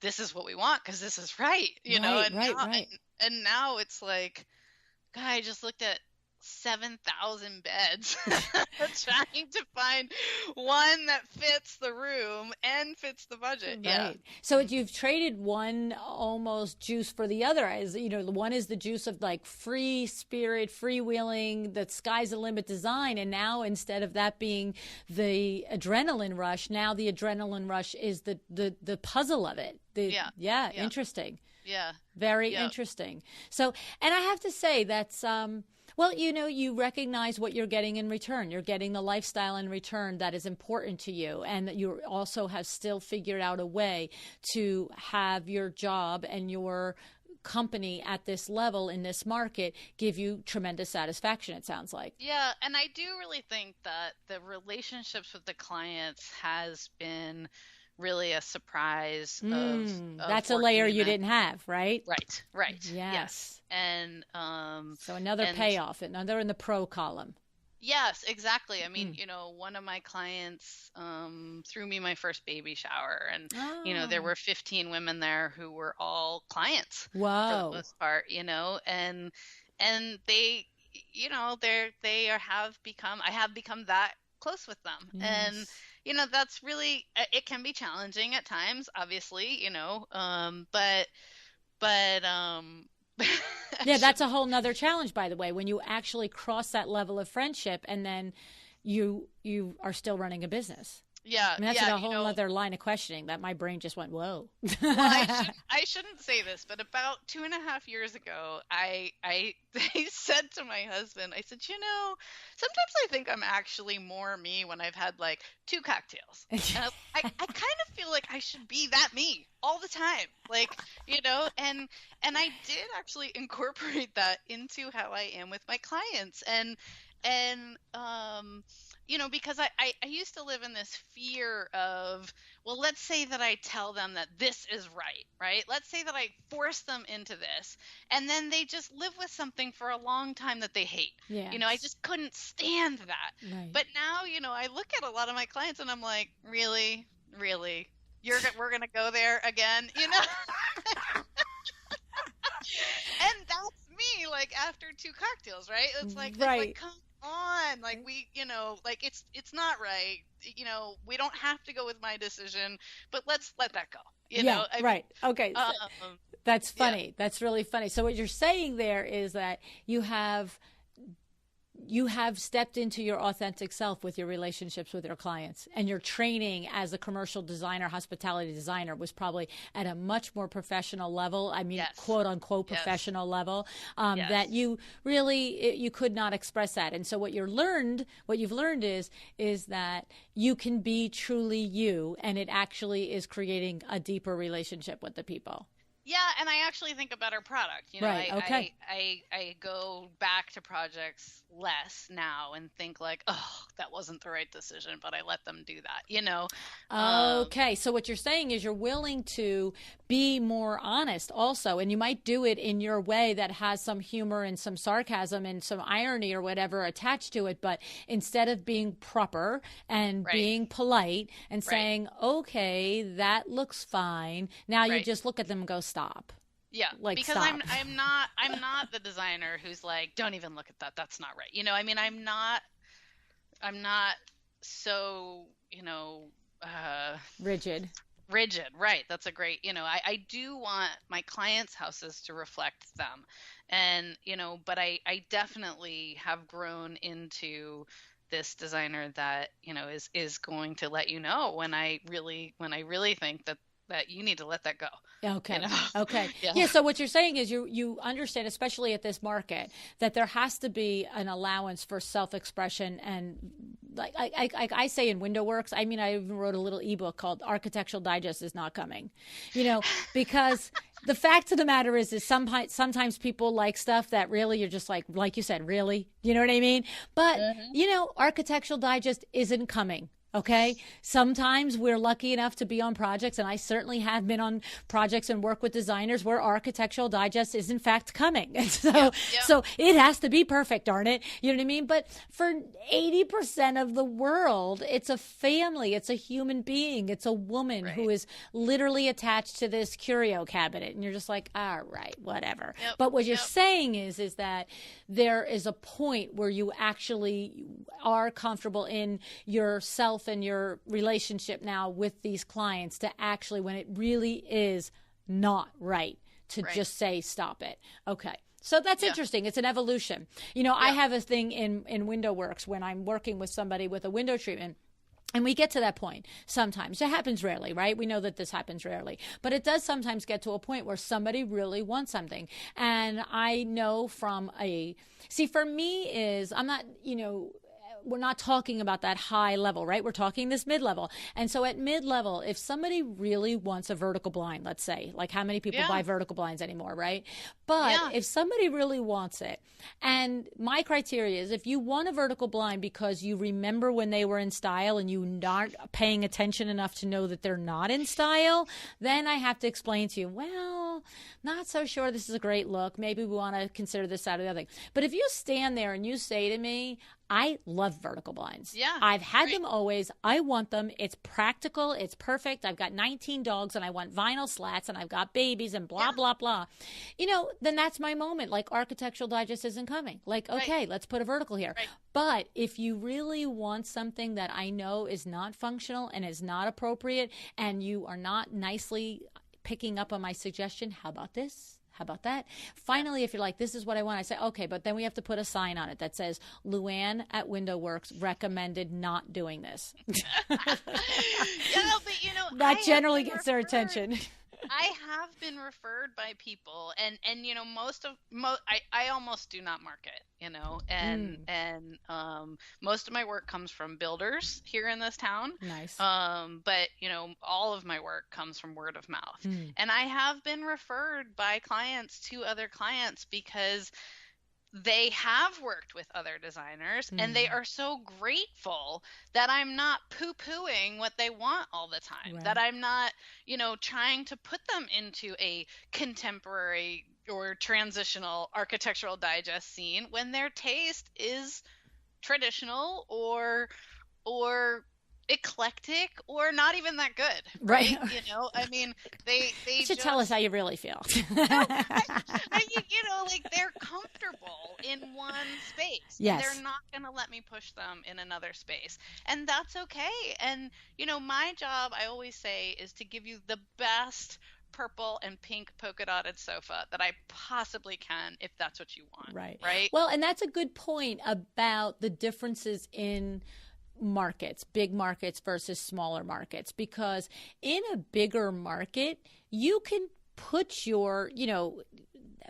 this is what we want because this is right, you know? And now it's like, God, I just looked at 7,000 beds trying to find one that fits the room and fits the budget. Yeah. So you've traded one almost juice for the other. As you know, the one is the juice of like free spirit, freewheeling, the sky's the limit design, and now instead of that being the adrenaline rush, now the adrenaline rush is the puzzle of it. Interesting. Yeah. Very interesting. So, and I have to say that's well, you know, you recognize what you're getting in return. You're getting the lifestyle in return that is important to you. And that you also have still figured out a way to have your job and your company at this level in this market give you tremendous satisfaction, it sounds like. Yeah. And I do really think that the relationships with the clients has been really a surprise of that's a layer you didn't have, right? Right. Yes. And so another payoff, another in the pro column. Yes, exactly. I mean, you know, one of my clients threw me my first baby shower, and you know, there were 15 women there who were all clients for the most part, you know, and they, you know, I have become that close with them. And you know, that's really, it can be challenging at times, obviously, you know, but yeah, that's a whole nother challenge, by the way, when you actually cross that level of friendship and then you are still running a business. Yeah. I mean, that's a whole other line of questioning that my brain just went, whoa. Well, I shouldn't say this, but about 2.5 years ago, I said to my husband, I said, you know, sometimes I think I'm actually more me when I've had like 2 cocktails. And I kind of feel feel like I should be that me all the time. Like, and I did actually incorporate that into how I am with my clients. Because I used to live in this fear of, well, let's say that I tell them that this is right? Let's say that I force them into this, and then they just live with something for a long time that they hate. Yes. I just couldn't stand that. Right. But now, I look at a lot of my clients and I'm like, really? We're going to go there again, And that's me, like, after 2 cocktails, right? It's like, right. It's like, come on, like, we, like, it's not right. We don't have to go with my decision, but let's let that go. Right. Okay. That's funny. Yeah. That's really funny. So what you're saying there is that you have stepped into your authentic self with your relationships with your clients, and your training as a commercial designer, hospitality designer, was probably at a much more professional level. I mean, yes. quote unquote professional yes. level, yes. that you really, you could not express that. And so what you've learned is that you can be truly you, and it actually is creating a deeper relationship with the people. Yeah, and I actually think a better product. Right. Okay. I go back to projects less now and think like, oh, that wasn't the right decision, but I let them do that. Okay. So what you're saying is you're willing to be more honest also, and you might do it in your way that has some humor and some sarcasm and some irony or whatever attached to it. But instead of being proper and right. being polite and right. saying, okay, that looks fine, now right. you just look at them and go, stop. Yeah, like, because stop. I'm not the designer who's like, don't even look at that. That's not right. I mean, I'm not so, rigid. Right. That's a great, I do want my clients' houses to reflect them. And, but I definitely have grown into this designer that, is going to let you know when I really think that you need to let that go. Okay. Okay. Yeah. So what you're saying is you understand, especially at this market, that there has to be an allowance for self-expression. And like I say in Window Works, I mean, I even wrote a little ebook called Architectural Digest is Not Coming, because the fact of the matter is sometimes people like stuff that really you're just like you said, really, you know what I mean? But, Architectural Digest isn't coming. Okay. Sometimes we're lucky enough to be on projects, and I certainly have been on projects and work with designers where Architectural Digest is in fact coming. And so it has to be perfect, darn it. You know what I mean? But for 80% of the world, it's a family. It's a human being. It's a woman right. who is literally attached to this curio cabinet. And you're just like, all right, whatever. Yep. But what you're saying is that there is a point where you actually are comfortable in yourself and your relationship now with these clients to actually, when it really is not right, to right. just say, stop it. Okay. So that's interesting. It's an evolution. I have a thing in Window Works when I'm working with somebody with a window treatment. And we get to that point sometimes. It happens rarely, right? We know that this happens rarely. But it does sometimes get to a point where somebody really wants something. And I know for me is, I'm not, we're not talking about that high level, right? We're talking this mid-level. And so at mid-level, if somebody really wants a vertical blind, let's say, like how many people buy vertical blinds anymore, right? But if somebody really wants it, and my criteria is if you want a vertical blind because you remember when they were in style and you aren't paying attention enough to know that they're not in style, then I have to explain to you, well, not so sure this is a great look. Maybe we want to consider this, that, or the other thing. But if you stand there and you say to me, I love vertical blinds. Yeah. I've had them always. I want them. It's practical. It's perfect. I've got 19 dogs and I want vinyl slats and I've got babies and blah, blah, blah. Then that's my moment. Like Architectural Digest isn't coming. Like, okay, let's put a vertical here. Right. But if you really want something that I know is not functional and is not appropriate and you are not nicely picking up on my suggestion, how about this? How about that? Finally, if you're like, this is what I want, I say, okay, but then we have to put a sign on it that says, Luann at Window Works recommended not doing this. But that generally gets their attention. I have been referred by people, and you know, I almost do not market, you know, and most of my work comes from builders here in this town. Nice. But you know, all of my work comes from word of mouth. And I have been referred by clients to other clients because they have worked with other designers and they are so grateful that I'm not poo-pooing what they want all the time, Right. that I'm not, you know, trying to put them into a contemporary or transitional architectural digest scene when their taste is traditional or eclectic or not even that good, right? You know, I mean, they you should tell us how you really feel. No, you know, like they're comfortable in one space. Yes. And they're not going to let me push them in another space. And that's okay. And, you know, my job, I always say, is to give you the best purple and pink polka dotted sofa that I possibly can if that's what you want. Right. Right. Well, and that's a good point about the differences in markets, big markets versus smaller markets, because in a bigger market, you can put your, you know,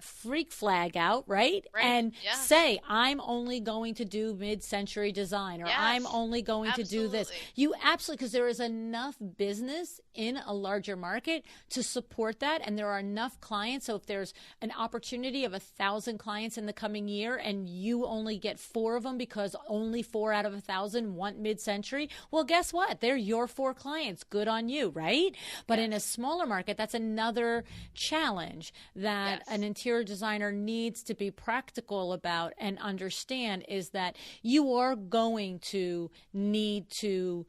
freak flag out, right? And say, I'm only going to do mid-century design, or I'm only going to do this. You absolutely, because there is enough business in a larger market to support that, and there are enough clients. So if there's an opportunity of 1,000 clients in the coming year and you only get 4 of them because only 4 out of 1,000 want mid-century, well, guess what? They're your 4 clients. Good on you, right? But in a smaller market, that's another challenge that an interior designer needs to be practical about and understand, is that you are going to need to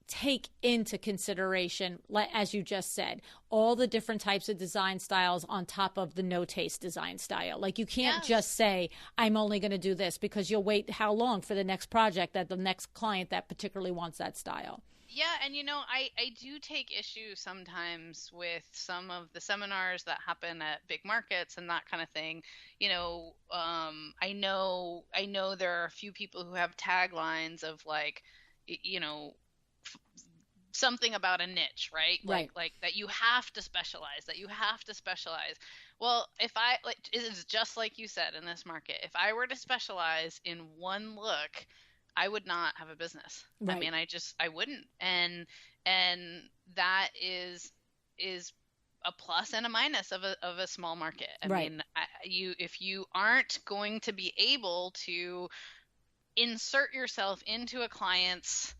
take into consideration, as you just said, all the different types of design styles on top of the no taste design style. Like, you can't just say, I'm only going to do this, because you'll wait how long for the next project that the next client that particularly wants that style. Yeah, and you know, I do take issue sometimes with some of the seminars that happen at big markets and that kind of thing. You know, I know there are a few people who have taglines of like, you know, something about a niche, right? Like that you have to specialize, Well, if I, like, it is just like you said in this market, if I were to specialize in one look, I would not have a business. Right. I mean, I wouldn't. And that is a plus and a minus of a small market. I mean, if you aren't going to be able to insert yourself into a client's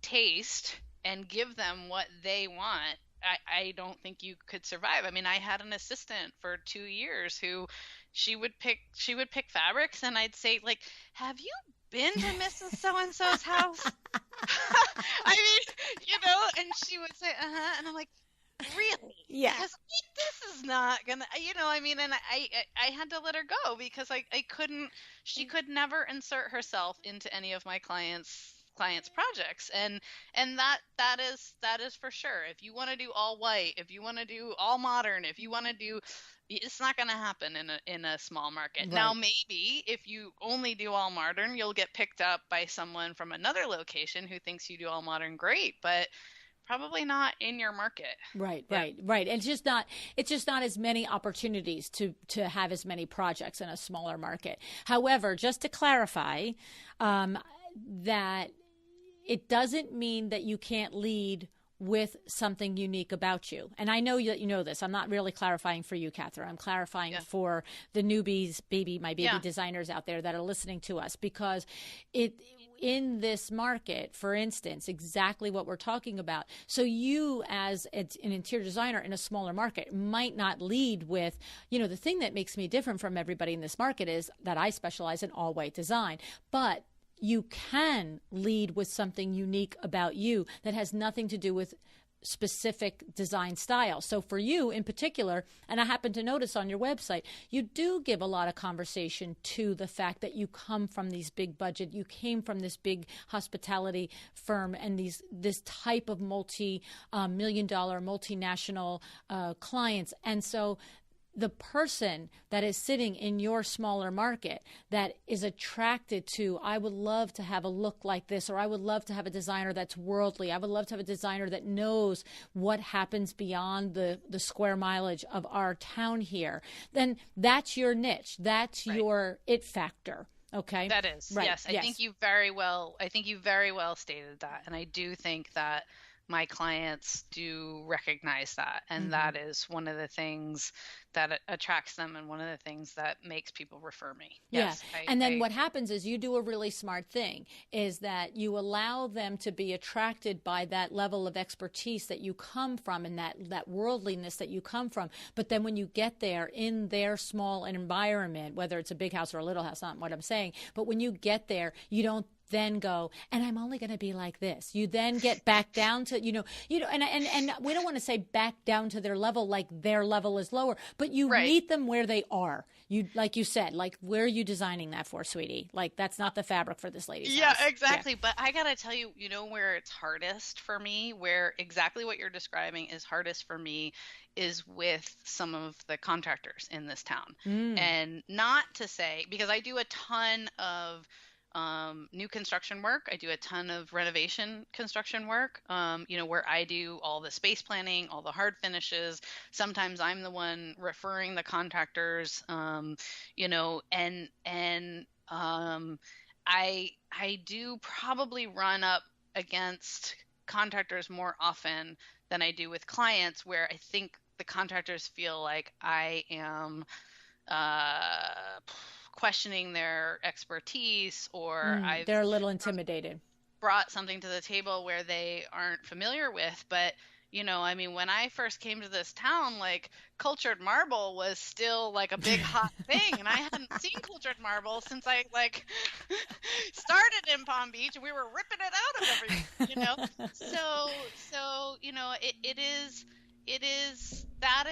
taste and give them what they want, I don't think you could survive. I mean, I had an assistant for 2 years who she would pick fabrics, and I'd say, like, have you been to Mrs. So-and-so's house? I mean, you know, and she would say, and I'm like, really? Yeah. Because this is not gonna, you know, I mean, and I had to let her go because I couldn't, she could never insert herself into any of my clients' projects, and that is for sure. If you want to do all white, if you want to do all modern, if you want to do, it's not going to happen in a small market. Right. Now, maybe if you only do all modern, you'll get picked up by someone from another location who thinks you do all modern. Great, but probably not in your market. Right. It's just not as many opportunities to have as many projects in a smaller market. However, just to clarify, that it doesn't mean that you can't lead with something unique about you. And I know that you know this. I'm not really clarifying for you, Catherine. I'm clarifying for the newbies, my baby designers out there that are listening to us, because in this market, for instance, exactly what we're talking about. So you, as an interior designer in a smaller market, might not lead with, you know, the thing that makes me different from everybody in this market is that I specialize in all white design. But you can lead with something unique about you that has nothing to do with specific design style. So for you in particular, and I happen to notice on your website, you do give a lot of conversation to the fact that you come from these big budget, you came from this big hospitality firm and this type of multi-million-dollar multinational clients. And so the person that is sitting in your smaller market that is attracted to, I would love to have a look like this, or I would love to have a designer that's worldly. I would love to have a designer that knows what happens beyond the square mileage of our town here. Then that's your niche. That's your it factor. Okay. That is. Right. Yes. I think you very well stated that. And I do think that my clients do recognize that. And that is one of the things that attracts them and one of the things that makes people refer me. Yes. Yeah. And then what happens is you do a really smart thing, is that you allow them to be attracted by that level of expertise that you come from and that worldliness that you come from. But then when you get there in their small environment, whether it's a big house or a little house, not what I'm saying, but when you get there, you don't then go, and I'm only going to be like this. You then get back down to, and we don't want to say back down to their level, like their level is lower, but you meet them where they are. You, like you said, like, where are you designing that for, sweetie? Like, that's not the fabric for this lady's house. Yeah, exactly. Yeah. But I got to tell you, where it's hardest for me, where exactly what you're describing is hardest for me, is with some of the contractors in this town. And not to say, because I do a ton of new construction work. I do a ton of renovation construction work, where I do all the space planning, all the hard finishes. Sometimes I'm the one referring the contractors, I do probably run up against contractors more often than I do with clients, where I think the contractors feel like I am questioning their expertise, or they're a little intimidated. Brought something to the table where they aren't familiar with. But, when I first came to this town, like, cultured marble was still like a big hot thing. And I hadn't seen cultured marble since I started in Palm Beach, and we were ripping it out of everything, So, that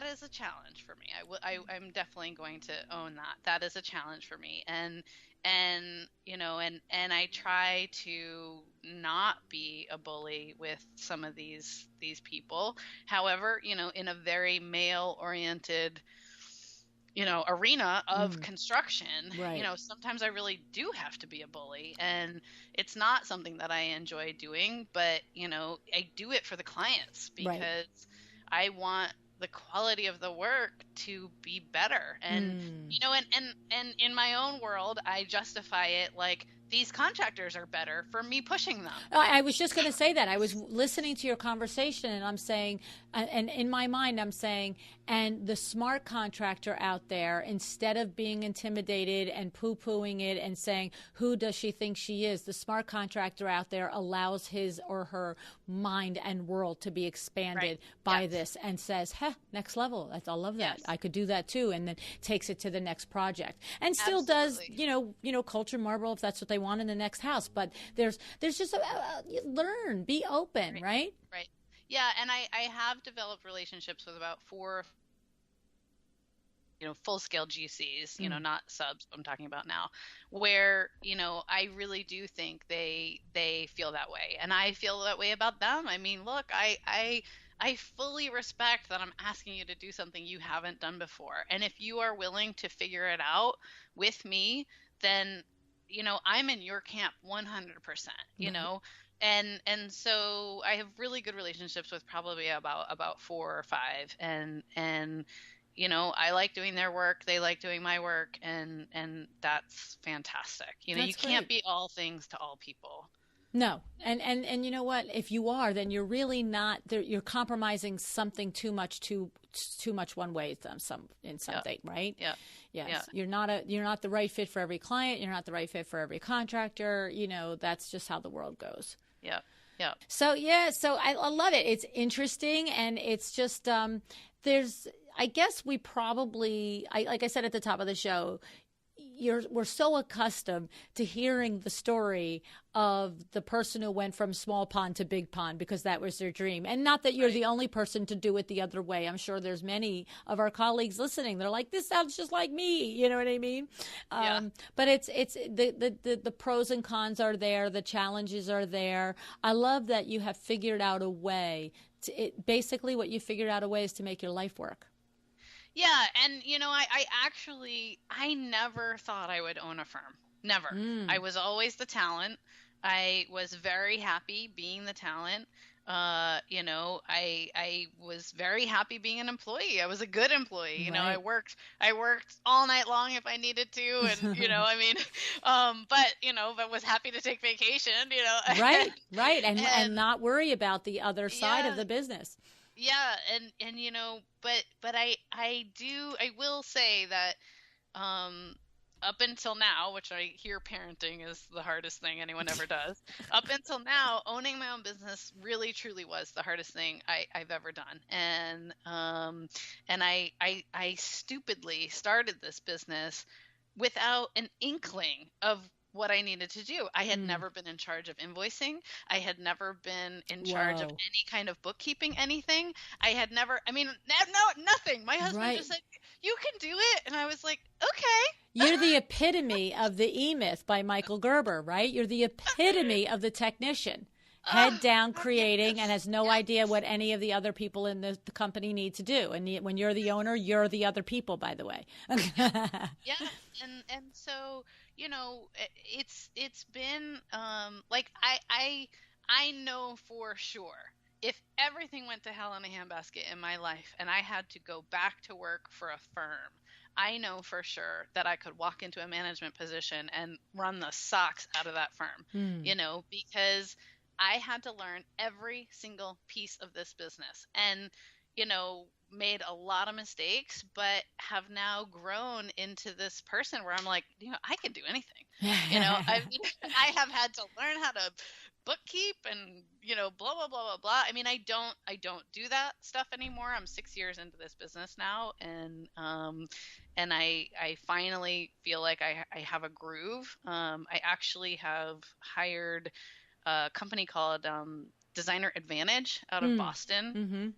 is a challenge for me. I'm definitely going to own that. That is a challenge for me. And I try to not be a bully with some of these people. However, in a very male oriented, arena of construction, sometimes I really do have to be a bully, and it's not something that I enjoy doing, but, I do it for the clients because I want the quality of the work to be better. And, and in my own world, I justify it like, these contractors are better for me pushing them. I was just going to say that. I was listening to your conversation, and I'm saying, and in my mind, I'm saying, and the smart contractor out there, instead of being intimidated and poo-pooing it and saying, who does she think she is? The smart contractor out there allows his or her mind and world to be expanded by this, and says, next level. I love that. I could do that too. And then takes it to the next project, and still does, culture marble if that's what they want in the next house. But there's just learn, be open, right? Right. Yeah. And I have developed relationships with about 4, full-scale GCs, not subs I'm talking about now, where, I really do think they feel that way, and I feel that way about them. I mean, look, I fully respect that I'm asking you to do something you haven't done before. And if you are willing to figure it out with me, then, I'm in your camp 100%, and so I have really good relationships with probably about 4 or 5, and I like doing their work. They like doing my work, and that's fantastic. That's you can't be all things to all people. No. And you know what? If you are, then you're really not, you're compromising something too much one way in something, right? Yeah. Yes. Yeah. You're not the right fit for every client. You're not the right fit for every contractor. That's just how the world goes. Yeah. Yeah. So I love it. It's interesting, and it's just, I guess we probably, like I said at the top of the show, we're so accustomed to hearing the story of the person who went from small pond to big pond because that was their dream. And not that you're the only person to do it the other way. I'm sure there's many of our colleagues listening. They're like, this sounds just like me. You know what I mean? But it's the pros and cons are there. The challenges are there. I love that you have figured out a way basically what you figured out a way is to make your life work. Yeah, and I never thought I would own a firm. Never. I Mm, was always the talent. I was very happy being the talent. I was very happy being an employee. I was a good employee. right. I worked all night long if I needed to, and I mean, but was happy to take vacation. Right, right. And And not worry about the other side of yeah, the business. yeah, and but I will say that um up until now, which I hear parenting is the hardest thing anyone ever does. Up until now, owning my own business really truly was the hardest thing I've ever done. And I stupidly started this business without an inkling of what I needed to do. I had Mm. never been in charge of invoicing. I had never been in charge of Whoa. any kind of bookkeeping, anything. I had never, I mean, no, nothing. My husband Right. just said, "You can do it." And I was like, "Okay." You're the epitome of the E-Myth by Michael Gerber, right? You're the epitome of the technician. Head down creating and Yes. has no Yes. idea what any of the other people in the company need to do. And when you're the owner, you're the other people, by the way. Yeah. Yeah. And so, it's been like I know for sure if everything went to hell in a handbasket in my life and I had to go back to work for a firm, I know for sure that I could walk into a management position and run the socks out of that firm, Hmm. because I had to learn every single piece of this business. And made a lot of mistakes, but have now grown into this person where I'm like, I can do anything. I mean, I have had to learn how to bookkeep and blah blah blah blah blah. I mean, I don't do that stuff anymore. I'm 6 years into this business now, and I finally feel like I have a groove. I actually have hired a company called Designer Advantage out of Mm. Boston. Mm-hmm.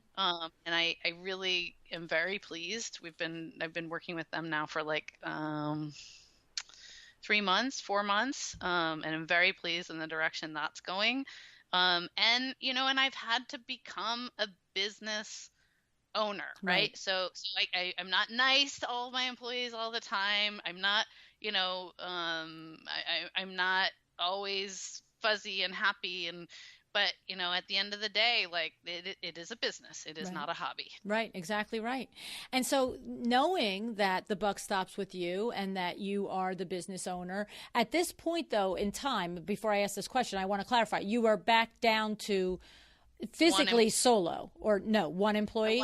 And I really am very pleased. I've been working with them now for like 3 months, 4 months, and I'm very pleased in the direction that's going. And I've had to become a business owner, Right. right? I'm not nice to all of my employees all the time. I'm not, I'm not always fuzzy and happy, but at the end of the day, like it is a business. It is Right. not a hobby. Right, exactly right. And so, knowing that the buck stops with you and that you are the business owner, at this point, though, in time, before I ask this question, I want to clarify you are back down to One physically solo, or no, one employee?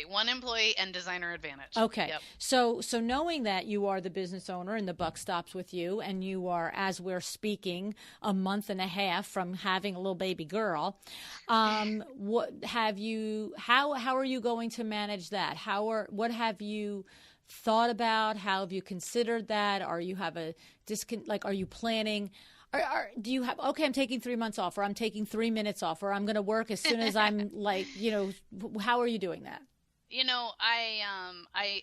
one employee and Designer Advantage. Okay. Yep. So knowing that you are the business owner and the buck stops with you and you are, as we're speaking, a month and a half from having a little baby girl, what have you how are you going to manage that? What have you thought about? How have you considered that? Are you have a are you planning do you have, okay, I'm taking 3 months off, or I'm taking 3 minutes off, or I'm going to work as soon as I'm like, how are you doing that? I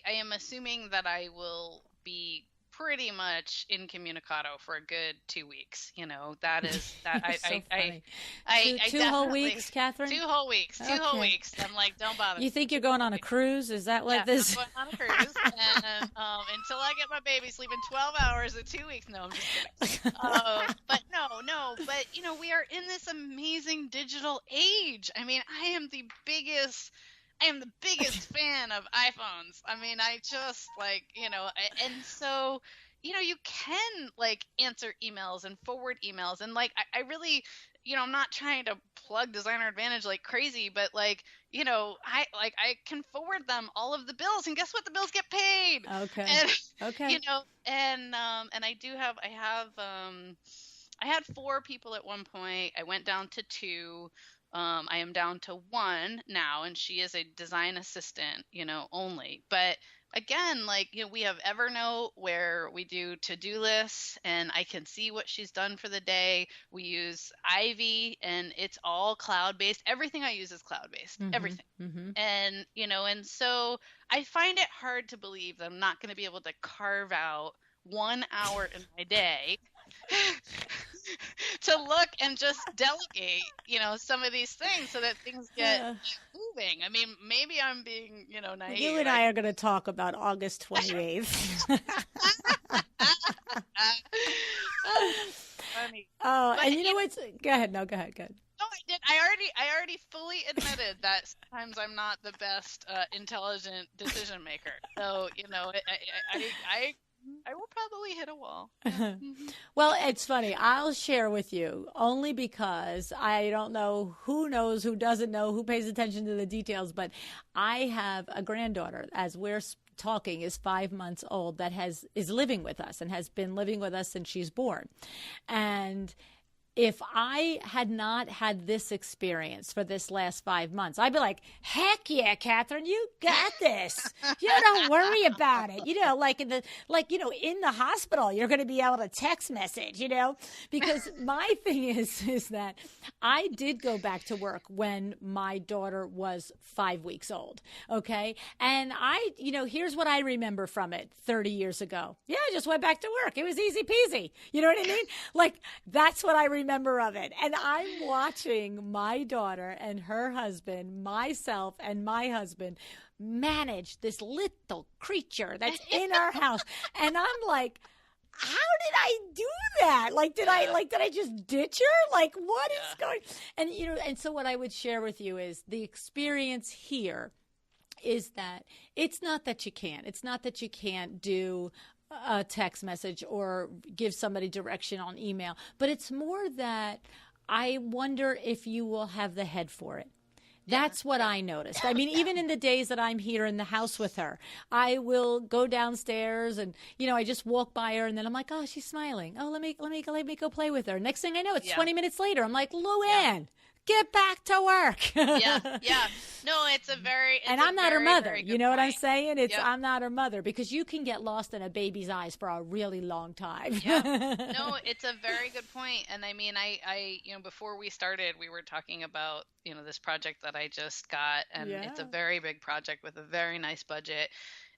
am assuming that I will be pretty much incommunicado for a good 2 weeks. That is that So funny. I Two whole definitely weeks, Catherine? 2 whole weeks, 2 whole Okay. weeks. I'm like, don't bother You me. think you're going on a cruise? Is that Yeah, what I'm this? going on a cruise, and until I get my baby sleeping 12 hours in 2 weeks. No, I'm just kidding. But no, but we are in this amazing digital age. I mean, I am the biggest fan of iPhones. I mean, I just like, and so, you can like answer emails and forward emails. And like, I really, I'm not trying to plug Designer Advantage like crazy, but like, I can forward them all of the bills, and guess what? The bills get paid. Okay. And, Okay. and I had 4 people at one point. I went down to 2. I am down to 1 now, and she is a design assistant, only. But again, like, we have Evernote where we do to-do lists, and I can see what she's done for the day. We use Ivy, and it's all cloud-based. Everything I use is cloud-based, Mm-hmm. everything. Mm-hmm. And so I find it hard to believe that I'm not going to be able to carve out 1 hour in my day to look and just delegate, some of these things so that things get Uh, moving. I mean, maybe I'm being, you naive. and I are going to talk about August 28th. Oh, funny. Oh, But and you know what's, go ahead. No, go ahead. Go ahead. no, I did. I already fully admitted that sometimes I'm not the best intelligent decision maker. So, I will probably hit a wall. Yeah. Mhm. Well, it's funny. I'll share with you only because I don't know who knows, who doesn't know, who pays attention to the details, but I have a granddaughter, as we're talking, is 5 months old, that is living with us and has been living with us since she's born. And if I had not had this experience for this last 5 months, I'd be like, heck yeah, Catherine, you got this. You don't worry about it. Like in the hospital, you're going to be able to text message, because my thing is that I did go back to work when my daughter was 5 weeks old. Okay. And here's what I remember from it 30 years ago. Yeah, I just went back to work. It was easy peasy. You know what I mean? Like, that's what I remember of it. And I'm watching my daughter and her husband, myself and my husband, manage this little creature that's in our house. And I'm like, how did I do that? Like, did I just ditch her? Like, what is going? And and so what I would share with you is the experience here is that it's not that you can't. It's not that you can't do a text message or give somebody direction on email, but it's more that I wonder if you will have the head for it. That's what I noticed. I mean, even in the days that I'm here in the house with her, I will go downstairs and, I just walk by her and then I'm like, oh, she's smiling. Oh, let me go play with her. Next thing I know, it's 20 minutes later. I'm like, Luann, get back to work. Yeah. No, and I'm not her mother. You know what I'm saying? Yep. I'm not her mother, because you can get lost in a baby's eyes for a really long time. Yeah. No, it's a very good point. And I mean, I before we started, we were talking about, this project that I just got, and it's a very big project with a very nice budget.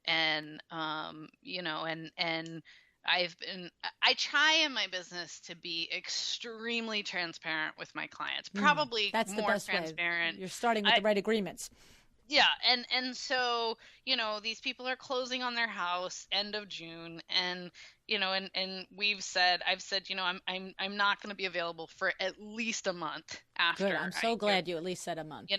And, and I try in my business to be extremely transparent with my clients, probably That's the more best transparent. Way. You're starting with the right agreements. Yeah. And so, these people are closing on their house end of June, and, and I've said, I'm not going to be available for at least a month after. Good. I'm so glad you at least said a month.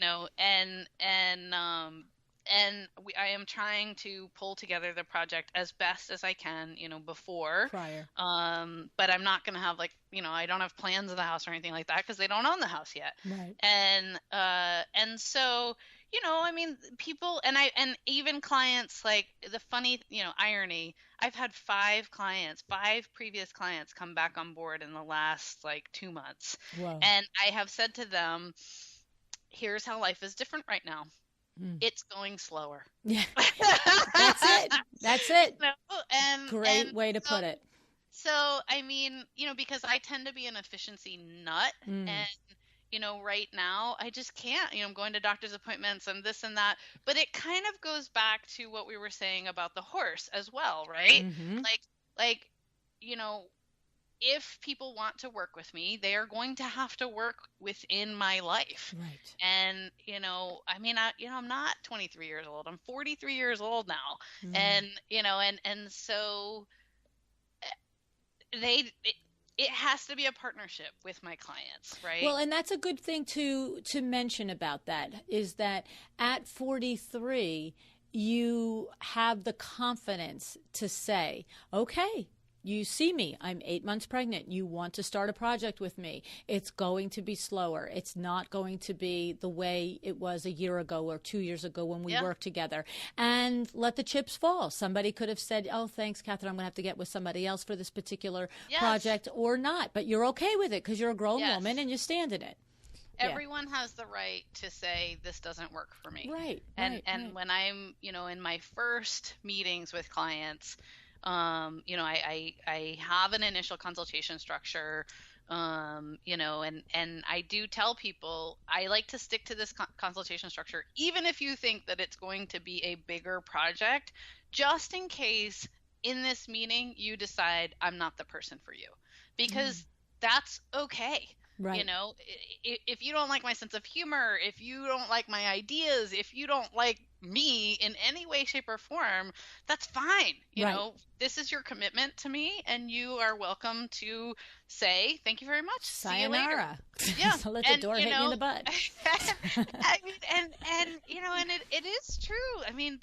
I am trying to pull together the project as best as I can, before. Prior. But I'm not going to have I don't have plans of the house or anything like that because they don't own the house yet. Right. And so, I mean, people and even clients, like the funny, irony, I've had 5 previous clients come back on board in the last 2 months. Whoa. And I have said to them, here's how life is different right now. It's going slower. Yeah. That's it. Great way to put it. So, I mean, because I tend to be an efficiency nut, and, right now I just can't, I'm going to doctor's appointments and this and that, but it kind of goes back to what we were saying about the horse as well, right? Mm-hmm. Like, if people want to work with me, they are going to have to work within my life. Right. And, I mean, I'm not 23 years old. I'm 43 years old now. And, and so it has to be a partnership with my clients, right? Well, and that's a good thing to mention about that, is that at 43, you have the confidence to say, okay, you see me, I'm 8 months pregnant. You want to start a project with me. It's going to be slower. It's not going to be the way it was a year ago or 2 years ago when we worked together. And let the chips fall. Somebody could have said, oh, thanks, Catherine, I'm going to have to get with somebody else for this particular project, or not. But you're okay with it because you're a grown woman and you stand in it. Everyone has the right to say this doesn't work for me. Right. And when I'm, in my first meetings with clients, I have an initial consultation structure, and I do tell people I like to stick to this consultation structure, even if you think that it's going to be a bigger project, just in case in this meeting you decide I'm not the person for you. Because that's okay. You Right. know, if you don't like my sense of humor, if you don't like my ideas, if you don't like me in any way, shape, or form, that's fine. You Right. know, this is your commitment to me, and you are welcome to say, thank you very much. See you later. Sayonara. Yeah. So let the And, door hit me in the butt. I mean, and it is true. I mean,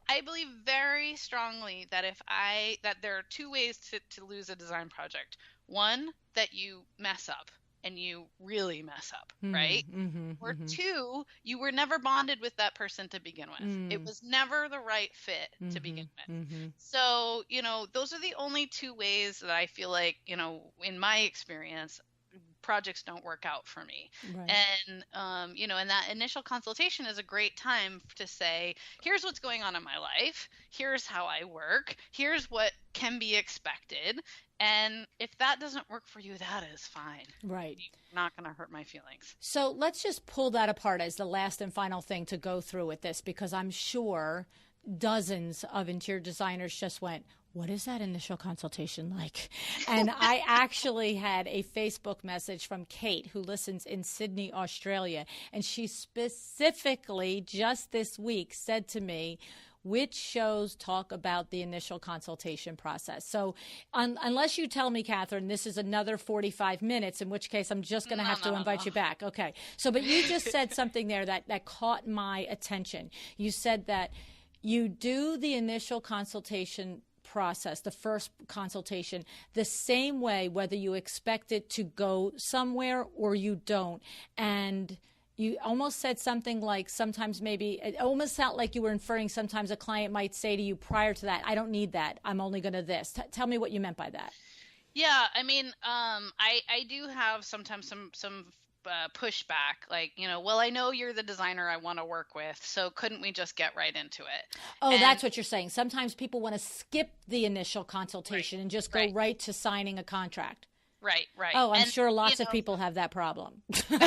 I believe very strongly that that there are two ways to lose a design project. One, that you mess up and you really mess up, right? Or two, you were never bonded with that person to begin with. It was never the right fit to begin with. So, those are the only two ways that I feel like, in my experience, projects don't work out for me. Right. And that initial consultation is a great time to say, here's what's going on in my life, here's how I work, here's what can be expected, and if that doesn't work for you, that is fine. Right. You're not going to hurt my feelings. So let's just pull that apart as the last and final thing to go through with this, because I'm sure dozens of interior designers just went, what is that initial consultation like? And I actually had a Facebook message from Kate, who listens in Sydney, Australia. And she specifically just this week said to me, which shows talk about the initial consultation process? So unless you tell me, Catherine, this is another 45 minutes, in which case I'm just going to have to invite you back. Okay. So, but you just said something there that caught my attention. You said that you do the initial consultation process, the first consultation, the same way, whether you expect it to go somewhere or you don't. And you almost said something like, sometimes maybe it almost sounded like you were inferring sometimes a client might say to you prior to that, I don't need that, I'm only going to this. Tell me what you meant by that. Yeah, I mean, I do have sometimes some pushback, like, well, I know you're the designer I want to work with, so couldn't we just get right into it? Oh, that's what you're saying. Sometimes people want to skip the initial consultation and just go right to signing a contract. Right. Oh, I'm sure lots of people have that problem. and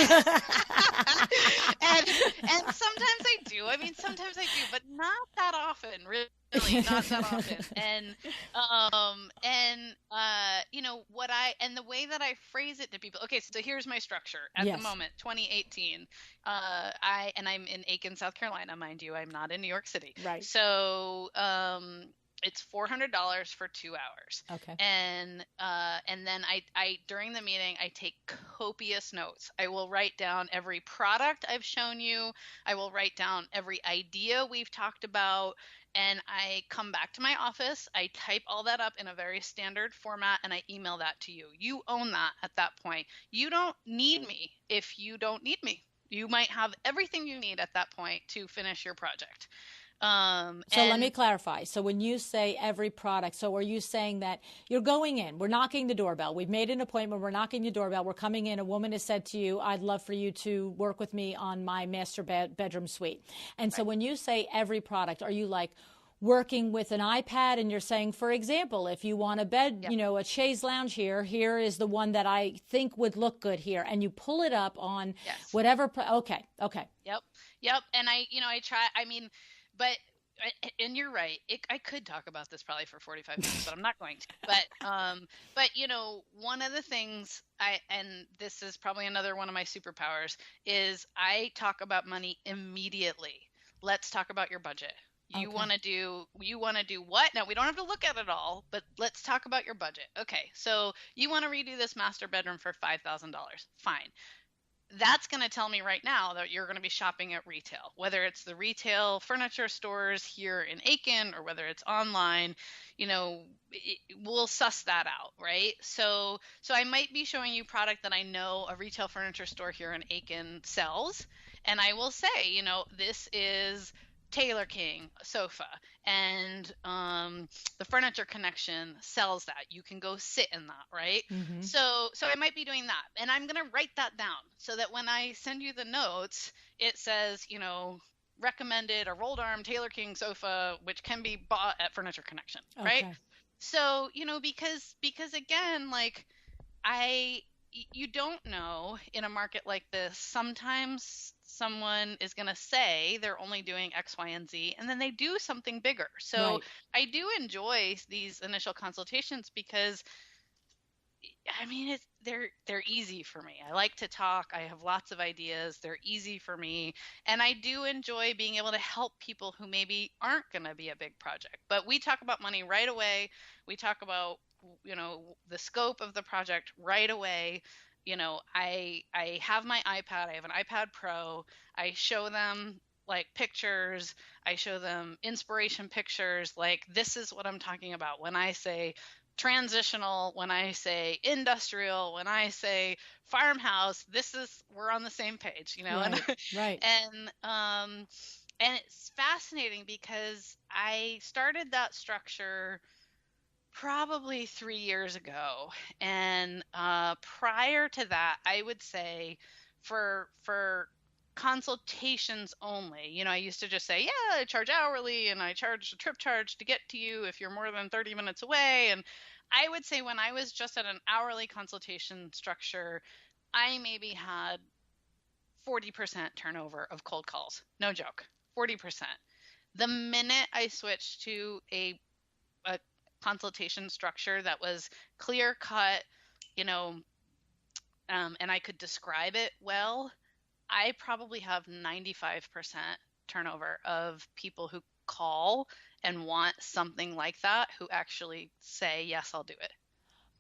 sometimes I do. I mean, sometimes I do, but not that often, really, not that often. And the way that I phrase it to people. Okay, so here's my structure at the moment, 2018. I'm in Aiken, South Carolina, mind you. I'm not in New York City. Right. So, it's $400 for 2 hours. Okay. And then I during the meeting, I take copious notes. I will write down every product I've shown you. I will write down every idea we've talked about. And I come back to my office. I type all that up in a very standard format, and I email that to you. You own that at that point. You don't need me if you don't need me. You might have everything you need at that point to finish your project. So let me clarify. So when you say every product, so are you saying that you're going in, we're knocking the doorbell, we've made an appointment, we're knocking the doorbell, we're coming in, a woman has said to you, I'd love for you to work with me on my master bedroom suite. And so when you say every product, are you like working with an iPad and you're saying, for example, if you want a bed, a chaise lounge here is the one that I think would look good here. And you pull it up on whatever. Okay. Yep. And I try, but, and you're right. I could talk about this probably for 45 minutes, but I'm not going to. But one of the things and this is probably another one of my superpowers, is I talk about money immediately. Let's talk about your budget. You want to do what? Now, we don't have to look at it all, but let's talk about your budget. Okay. So you want to redo this master bedroom for $5,000. Fine. That's going to tell me right now that you're going to be shopping at retail, whether it's the retail furniture stores here in Aiken or whether it's online. We'll suss that out, right? So I might be showing you product that I know a retail furniture store here in Aiken sells, and I will say, this is Taylor King sofa, and the Furniture Connection sells that. You can go sit in that, right? Mm-hmm. So I might be doing that, and I'm going to write that down so that when I send you the notes, it says, recommended a rolled arm Taylor King sofa, which can be bought at Furniture Connection, right? Okay. So, because again, like you don't know in a market like this, sometimes someone is going to say they're only doing X, Y, and Z, and then they do something bigger. So right. I do enjoy these initial consultations because I mean, they're easy for me. I like to talk. I have lots of ideas. They're easy for me, and I do enjoy being able to help people who maybe aren't going to be a big project. But we talk about money right away. We talk about, the scope of the project right away. I have my iPad. I have an iPad Pro. I show them like pictures. I show them inspiration pictures. Like, this is what I'm talking about when I say transitional, when I say industrial, when I say farmhouse. We're on the same page, Right, right. And it's fascinating because I started that structure probably 3 years ago, and prior to that, I would say for consultations only. I used to just say, yeah, I charge hourly and I charge a trip charge to get to you if you're more than 30 minutes away. And I would say when I was just at an hourly consultation structure, I maybe had 40% turnover of cold calls. No joke, 40%. The minute I switched to a consultation structure that was clear cut, you know, and I could describe it well, I probably have 95% turnover of people who call and want something like that who actually say, yes, I'll do it.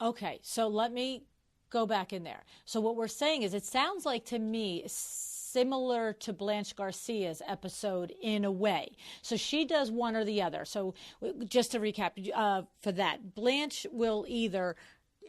Okay, so let me go back in there. So what we're saying is, it sounds like to me similar to Blanche Garcia's episode in a way. So she does one or the other. So just to recap, for that, Blanche will either,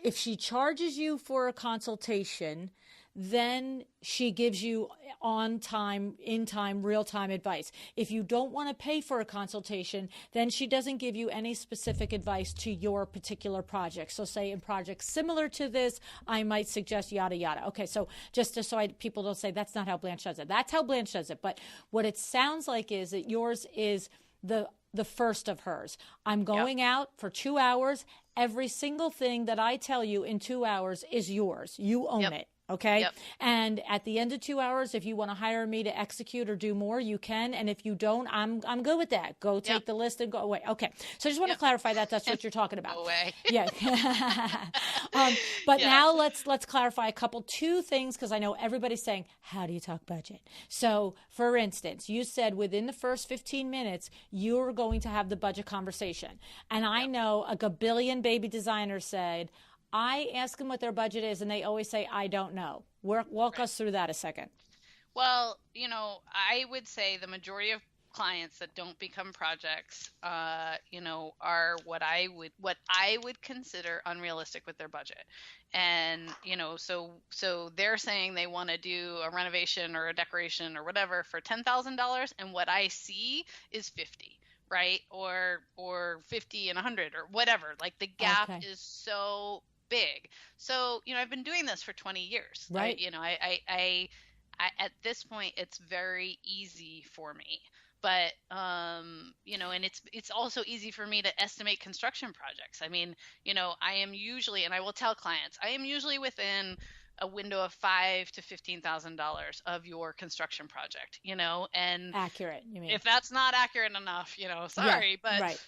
if she charges you for a consultation, then she gives you on time, in time, real time advice. If you don't want to pay for a consultation, then she doesn't give you any specific advice to your particular project. So say in projects similar to this, I might suggest yada yada. Okay, so just so people don't say that's not how Blanche does it. That's how Blanche does it. But what it sounds like is that yours is the first of hers. I'm going out for 2 hours. Every single thing that I tell you in 2 hours is yours. You own it. Okay. Yep. And at the end of 2 hours, if you want to hire me to execute or do more, you can. And if you don't, I'm good with that. Go take the list and go away. Okay. So I just want to clarify that that's what you're talking about. Go away. Yeah. But now let's clarify two things, because I know everybody's saying, how do you talk budget? So for instance, you said within the first 15 minutes, you're going to have the budget conversation. And I know a gabillion baby designers said, I ask them what their budget is, and they always say, I don't know. Walk us through that a second. Well, I would say the majority of clients that don't become projects, are what I would consider unrealistic with their budget. And, so they're saying they want to do a renovation or a decoration or whatever for $10,000. And what I see is 50. Right. Or 50 and 100 or whatever. Like, the gap is so big. So, I've been doing this for 20 years. Right. I at this point, it's very easy for me. But, and it's also easy for me to estimate construction projects. I mean, I am usually, and I will tell clients, I am usually within a window of $5,000 to $15,000 of your construction project, and accurate. You mean, if that's not accurate enough, sorry, but right.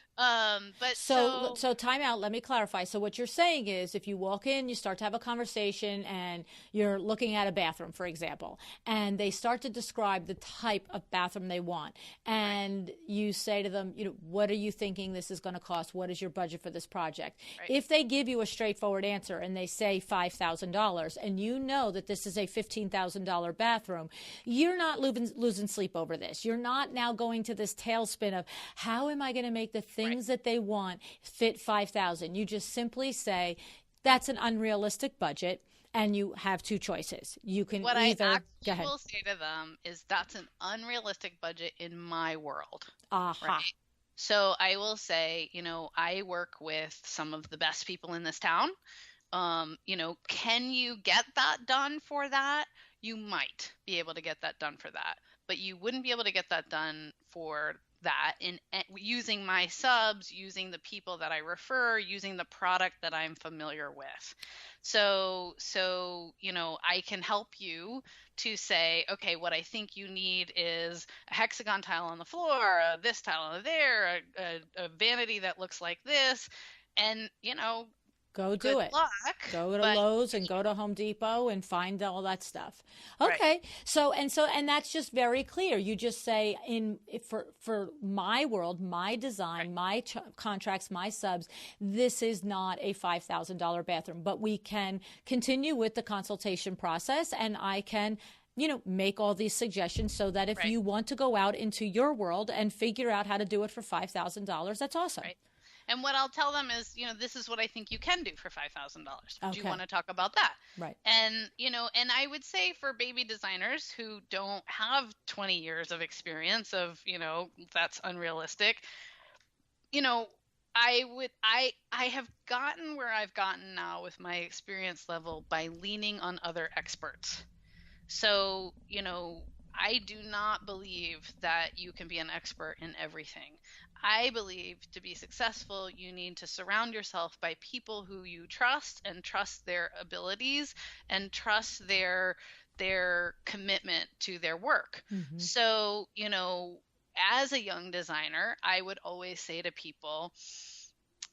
But so time out. Let me clarify. So what you're saying is, if you walk in, you start to have a conversation, and you're looking at a bathroom, for example, and they start to describe the type of bathroom they want, and you say to them, what are you thinking this is going to cost? What is your budget for this project? Right. If they give you a straightforward answer and they say $5,000, and you know that this is a $15,000 bathroom, you're not losing sleep over this. You're not now going to this tailspin of, how am I going to make the things that they want fit 5,000. You just simply say, that's an unrealistic budget, and you have two choices. You can what either I actually will say to them is, that's an unrealistic budget in my world. Right? So I will say, I work with some of the best people in this town. Can you get that done for that? You might be able to get that done for that, but you wouldn't be able to get that done for that in using my subs, using the people that I refer, using the product that I'm familiar with. So I can help you to say, okay, what I think you need is a hexagon tile on the floor, this tile on there, a vanity that looks like this. And, Go do good it. luck. Go to But Lowe's and go to Home Depot and find all that stuff. right, Okay. And that's just very clear. You just say for my world, my design, my contracts, my subs, this is not a $5,000 bathroom, but we can continue with the consultation process, and I can make all these suggestions so that if right, you want to go out into your world and figure out how to do it for $5,000, that's awesome. right. And what I'll tell them is, this is what I think you can do for $5,000. Do you Okay. want to talk about that? Right. And, and I would say for baby designers who don't have 20 years of experience that's unrealistic. I have gotten where I've gotten now with my experience level by leaning on other experts. So, I do not believe that you can be an expert in everything. I believe to be successful, you need to surround yourself by people who you trust and trust their abilities and trust their commitment to their work. Mm-hmm. So, as a young designer, I would always say to people,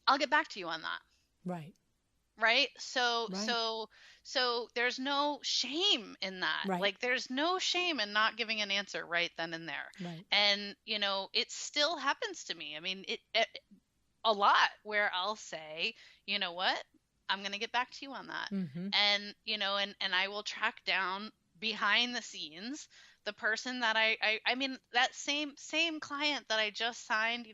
I'll get back to you on that. Right. Right. So, right. So there's no shame in that. Right. Like there's no shame in not giving an answer right then and there. Right. And, it still happens to me. I mean, it a lot where I'll say, you know what, I'm going to get back to you on that. Mm-hmm. And, and I will track down behind the scenes the person that I mean, that same client that I just signed,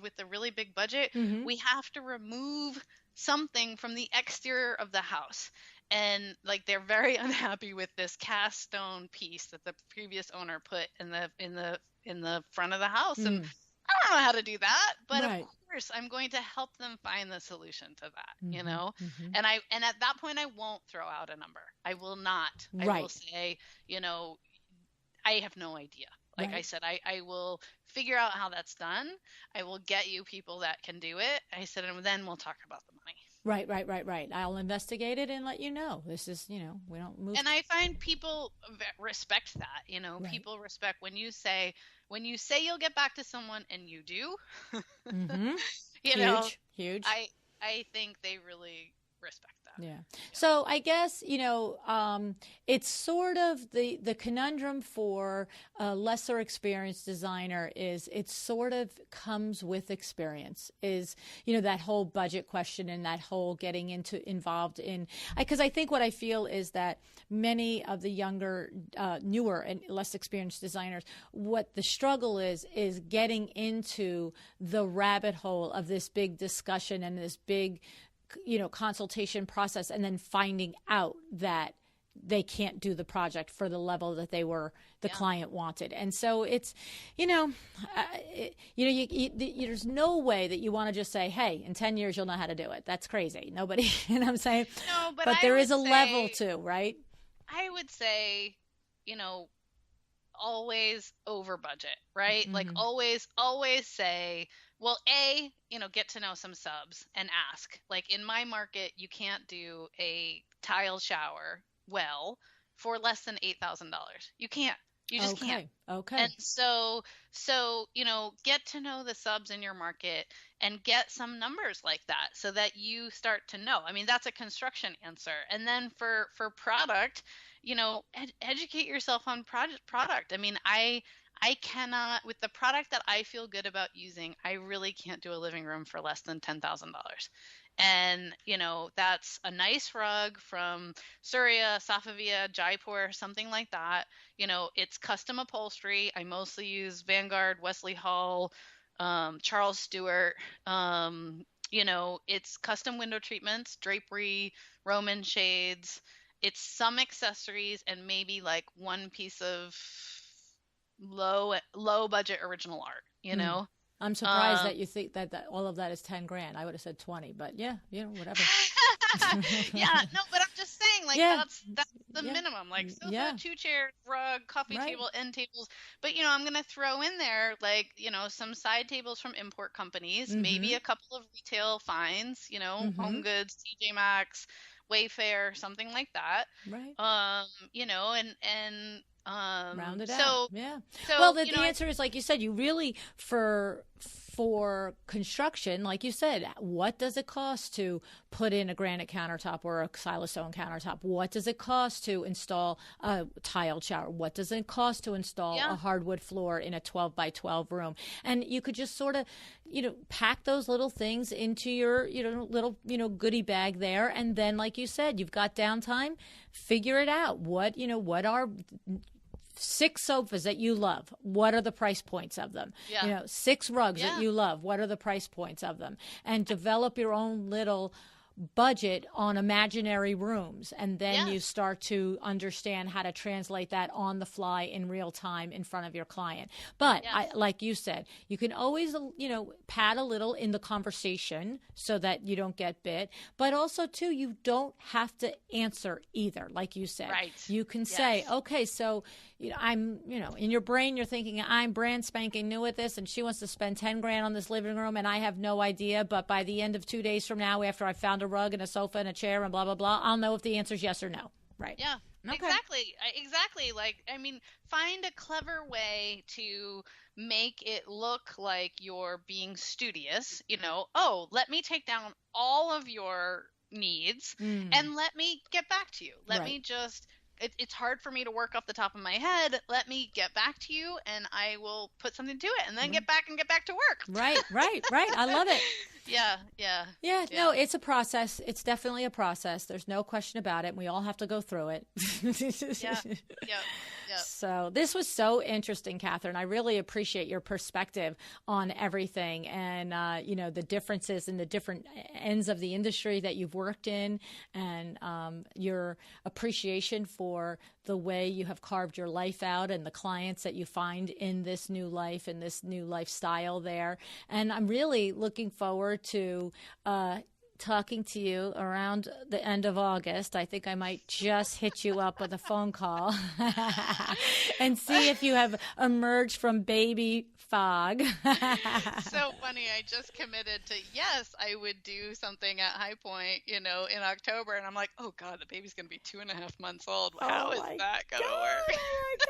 with the really big budget, mm-hmm. we have to remove something from the exterior of the house. And like they're very unhappy with this cast stone piece that the previous owner put in the front of the house. And I don't know how to do that, but right. of course I'm going to help them find the solution to that, mm-hmm. Mm-hmm. And at that point I won't throw out a number. I will not. Right. I will say, I have no idea. Like right. I said, I will figure out how that's done. I will get you people that can do it. I said, and then we'll talk about the money. Right. I'll investigate it and let you know. This is, we don't move. And I find people respect that, right. people respect when you say you'll get back to someone and you do, mm-hmm. Huge. I think they really respect that. Yeah. So I guess, it's sort of the conundrum for a lesser experienced designer is it sort of comes with experience is, that whole budget question and that whole getting involved in, because I think what I feel is that many of the younger, newer and less experienced designers, what the struggle is getting into the rabbit hole of this big discussion and this big consultation process, and then finding out that they can't do the project for the level that the client wanted. And so it's, there's no way that you want to just say, hey, in 10 years, you'll know how to do it. That's crazy. Nobody, I'm saying, no, but there is a level too, right? I would say, always over budget, right? Mm-hmm. Like always say, well, get to know some subs and ask. Like in my market, you can't do a tile shower well for less than $8,000. You can't. You just can't. Okay. And so, get to know the subs in your market and get some numbers like that so that you start to know. I mean, that's a construction answer. And then for product, educate yourself on product. I mean, I cannot, with the product that I feel good about using, I really can't do a living room for less than $10,000. And, that's a nice rug from Surya, Safaviya, Jaipur, something like that. It's custom upholstery. I mostly use Vanguard, Wesley Hall, Charles Stewart. It's custom window treatments, drapery, Roman shades. It's some accessories and maybe like one piece of low budget original art, I'm surprised that you think that all of that is 10 grand. I would have said 20, but yeah, whatever. Yeah, no, but I'm just saying, like, that's the minimum. Like, sofa, 2 chairs, rug, coffee table, end tables. But, I'm going to throw in there, like, some side tables from import companies, mm-hmm. maybe a couple of retail finds, mm-hmm. Home Goods, TJ Maxx, Wayfair, something like that. Right. And round it out. So well, the answer is, like you said, you really, for for construction, like you said, what does it cost to put in a granite countertop or a silestone countertop? What does it cost to install a tiled shower? What does it cost to install a hardwood floor in a 12 by 12 room? And you could just sort of, pack those little things into your, little, goodie bag there. And then, like you said, you've got downtime, figure it out. What are 6 sofas that you love? What are the price points of them? 6 rugs that you love. What are the price points of them? And develop your own little budget on imaginary rooms, and then you start to understand how to translate that on the fly in real time in front of your client. But like you said, you can always pad a little in the conversation so that you don't get bit, but also too, you don't have to answer either. Like you said, you can say, okay, so I'm, in your brain, you're thinking I'm brand spanking new at this, and she wants to spend 10 grand on this living room, and I have no idea. But by the end of 2 days from now, after I found a rug and a sofa and a chair and blah, blah, blah, I'll know if the answer is yes or no. Right. Yeah, okay. Exactly. Like, find a clever way to make it look like you're being studious. Let me take down all of your needs and let me get back to you. Let me just... It's hard for me to work off the top of my head. Let me get back to you, and I will put something to it, and then get back to work. Right. I love it. Yeah. No, it's a process. It's definitely a process. There's no question about it. We all have to go through it. Yeah. So this was so interesting, Catherine. I really appreciate your perspective on everything, and the differences in the different ends of the industry that you've worked in, and your appreciation for the way you have carved your life out and the clients that you find in this new life and this new lifestyle there. And I'm really looking forward to talking to you around the end of August. I think I might just hit you up with a phone call and see if you have emerged from baby fog. So funny. I just committed to, yes, I would do something at High Point, in October. And I'm like, oh God, the baby's going to be 2.5 months old. How is that going to work? Oh my God.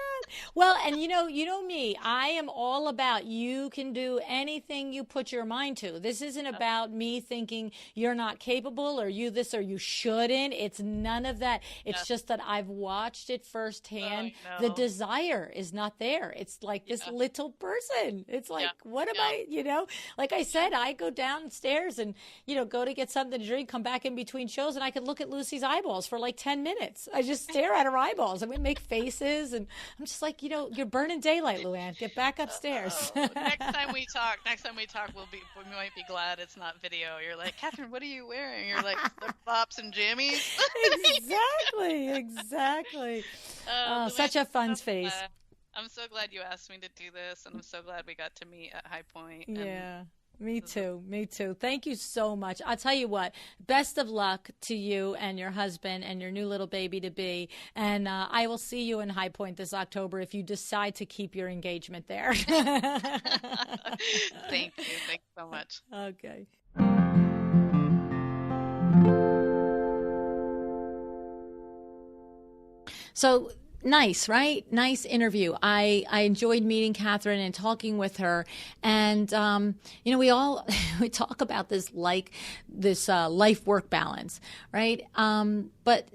Well, and you know me, I am all about, you can do anything you put your mind to. This isn't about me thinking you're not capable or you this or you shouldn't. It's none of that. It's just that I've watched it firsthand. The desire is not there. It's like this little person. It's like, what am I, like I said, I go downstairs and, go to get something to drink, come back in between shows, and I could look at Lucy's eyeballs for like 10 minutes. I just stare at her eyeballs and we make faces, and I'm just like, you're burning daylight, Luann. Get back upstairs. Next time we talk, we might be glad it's not video. You're like, Catherine, what are you wearing? You're like, flip-flops and jammies. Exactly. Such a fun face. I'm so glad you asked me to do this, and I'm so glad we got to meet at High Point. Yeah, me too. Thank you so much. I'll tell you what, best of luck to you and your husband and your new little baby-to-be, and I will see you in High Point this October if you decide to keep your engagement there. Thank you so much. Okay. So nice, right? Nice interview. I enjoyed meeting Catherine and talking with her. And, we talk about this life-work balance, right? But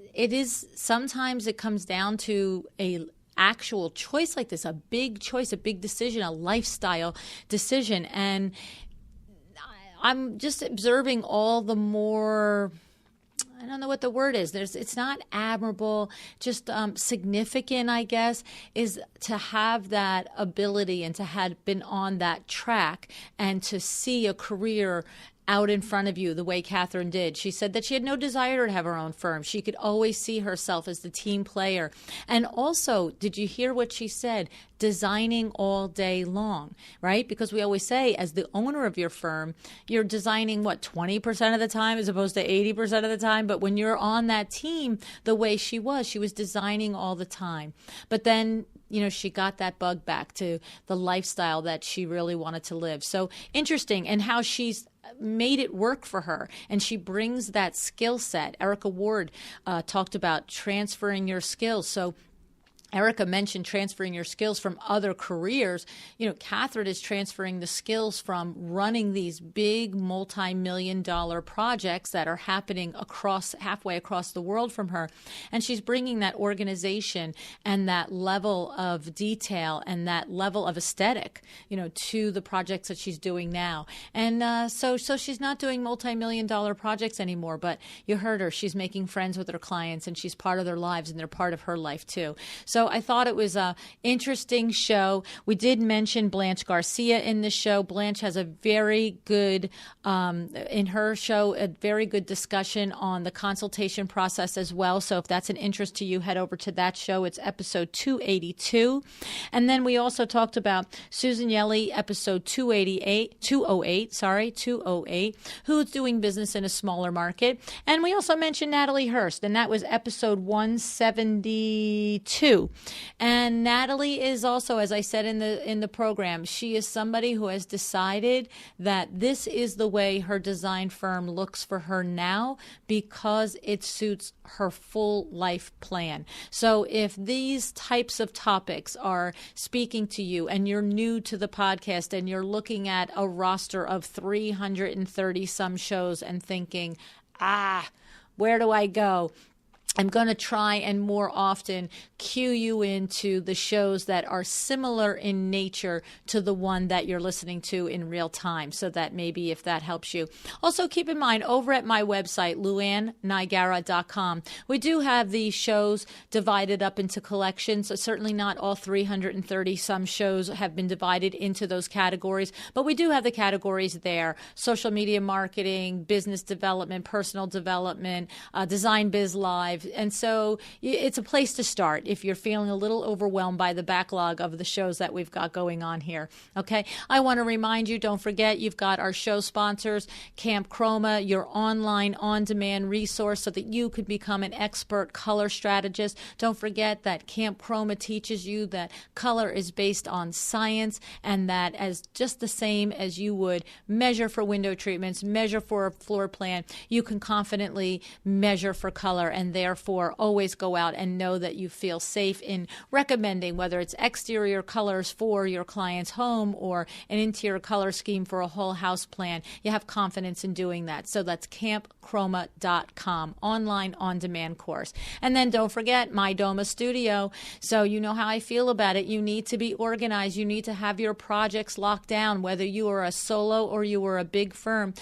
sometimes it comes down to a actual choice like this, a big choice, a big decision, a lifestyle decision. And I'm just observing all the more, I don't know what the word is. It's not admirable, just significant, I guess, is to have that ability and to have been on that track and to see a career out in front of you the way Catherine did. She said that she had no desire to have her own firm. She could always see herself as the team player. And also, did you hear what she said? Designing all day long, right? Because we always say, as the owner of your firm, you're designing, 20% of the time as opposed to 80% of the time. But when you're on that team, the way she was designing all the time. But then, she got that bug back to the lifestyle that she really wanted to live. So interesting, and how she's made it work for her. And she brings that skill set. Erica Ward talked about transferring your skills. So Erica mentioned transferring your skills from other careers. Catherine is transferring the skills from running these big multi-million-dollar projects that are happening halfway across the world from her. And she's bringing that organization and that level of detail and that level of aesthetic, to the projects that she's doing now. And so she's not doing multi-million-dollar projects anymore, but you heard her. She's making friends with her clients, and she's part of their lives, and they're part of her life too. So I thought it was an interesting show. We did mention Blanche Garcia in this show. Blanche has a very good, in her show, a very good discussion on the consultation process as well. So if that's an interest to you, head over to that show. It's episode 282. And then we also talked about Susan Yelly, episode 208, who's doing business in a smaller market. And we also mentioned Natalie Hurst, and that was episode 172. And Natalie is also, as I said in the program, she is somebody who has decided that this is the way her design firm looks for her now because it suits her full life plan. So if these types of topics are speaking to you and you're new to the podcast and you're looking at a roster of 330 some shows and thinking, where do I go? I'm going to try and more often cue you into the shows that are similar in nature to the one that you're listening to in real time, so that maybe if that helps you. Also, keep in mind, over at my website, luannniagara.com, we do have these shows divided up into collections. So certainly not all 330 some shows have been divided into those categories, but we do have the categories there: social media marketing, business development, personal development, Design Biz Live. And so it's a place to start if you're feeling a little overwhelmed by the backlog of the shows that we've got going on here. Okay. I want to remind you, don't forget, you've got our show sponsors, Camp Chroma, your online on-demand resource so that you could become an expert color strategist. Don't forget that Camp Chroma teaches you that color is based on science, and that as just the same as you would measure for window treatments, measure for a floor plan, you can confidently measure for color, and therefore always go out and know that you feel safe in recommending whether it's exterior colors for your client's home or an interior color scheme for a whole house plan. You have confidence in doing that. So that's campchroma.com, online on-demand course. And then don't forget My Doma Studio. So you know how I feel about it. You need to be organized. You need to have your projects locked down, whether you are a solo or you are a big firm.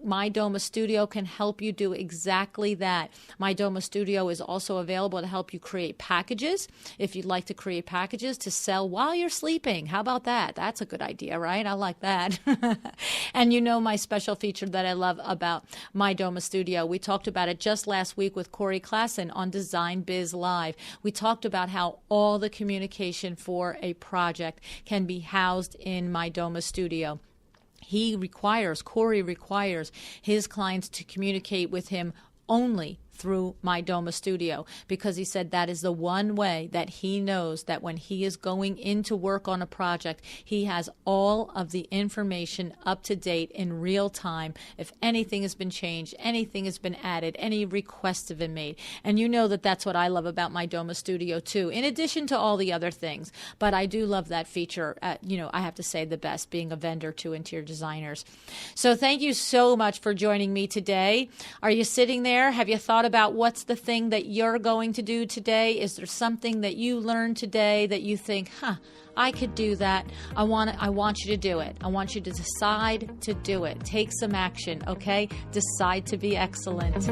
My Doma Studio can help you do exactly that. My Doma Studio is also available to help you create packages. If you'd like to create packages to sell while you're sleeping, how about that? That's a good idea, right? I like that. And you know my special feature that I love about My Doma Studio. We talked about it just last week with Corey Klassen on Design Biz Live. We talked about how all the communication for a project can be housed in My Doma Studio. Corey requires his clients to communicate with him only through My Doma Studio, because he said that is the one way that he knows that when he is going into work on a project, he has all of the information up to date in real time. If anything has been changed, anything has been added, any requests have been made. And you know that that's what I love about My Doma Studio too, in addition to all the other things. But I do love that feature. I have to say the best, being a vendor to interior designers. So thank you so much for joining me today. Are you sitting there? Have you thought about what's the thing that you're going to do today? Is there something that you learned today that you think, I could do that? I want you to do it. I want you to decide to do it. Take some action, okay? Decide to be excellent.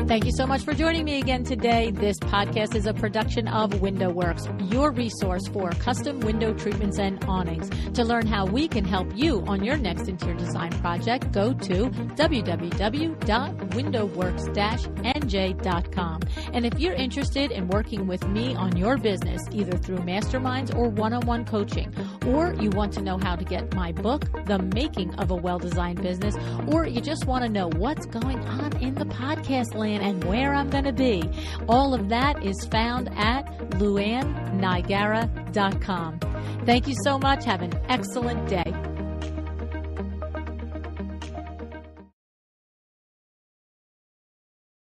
Thank you so much for joining me again today. This podcast is a production of WindowWorks, your resource for custom window treatments and awnings. To learn how we can help you on your next interior design project, go to www.windowworks-nj.com. And if you're interested in working with me on your business, either through masterminds or one-on-one coaching, or you want to know how to get my book, The Making of a Well-Designed Business, or you just want to know what's going on in the podcast land and where I'm going to be, all of that is found at luannniagara.com. Thank you so much. Have an excellent day.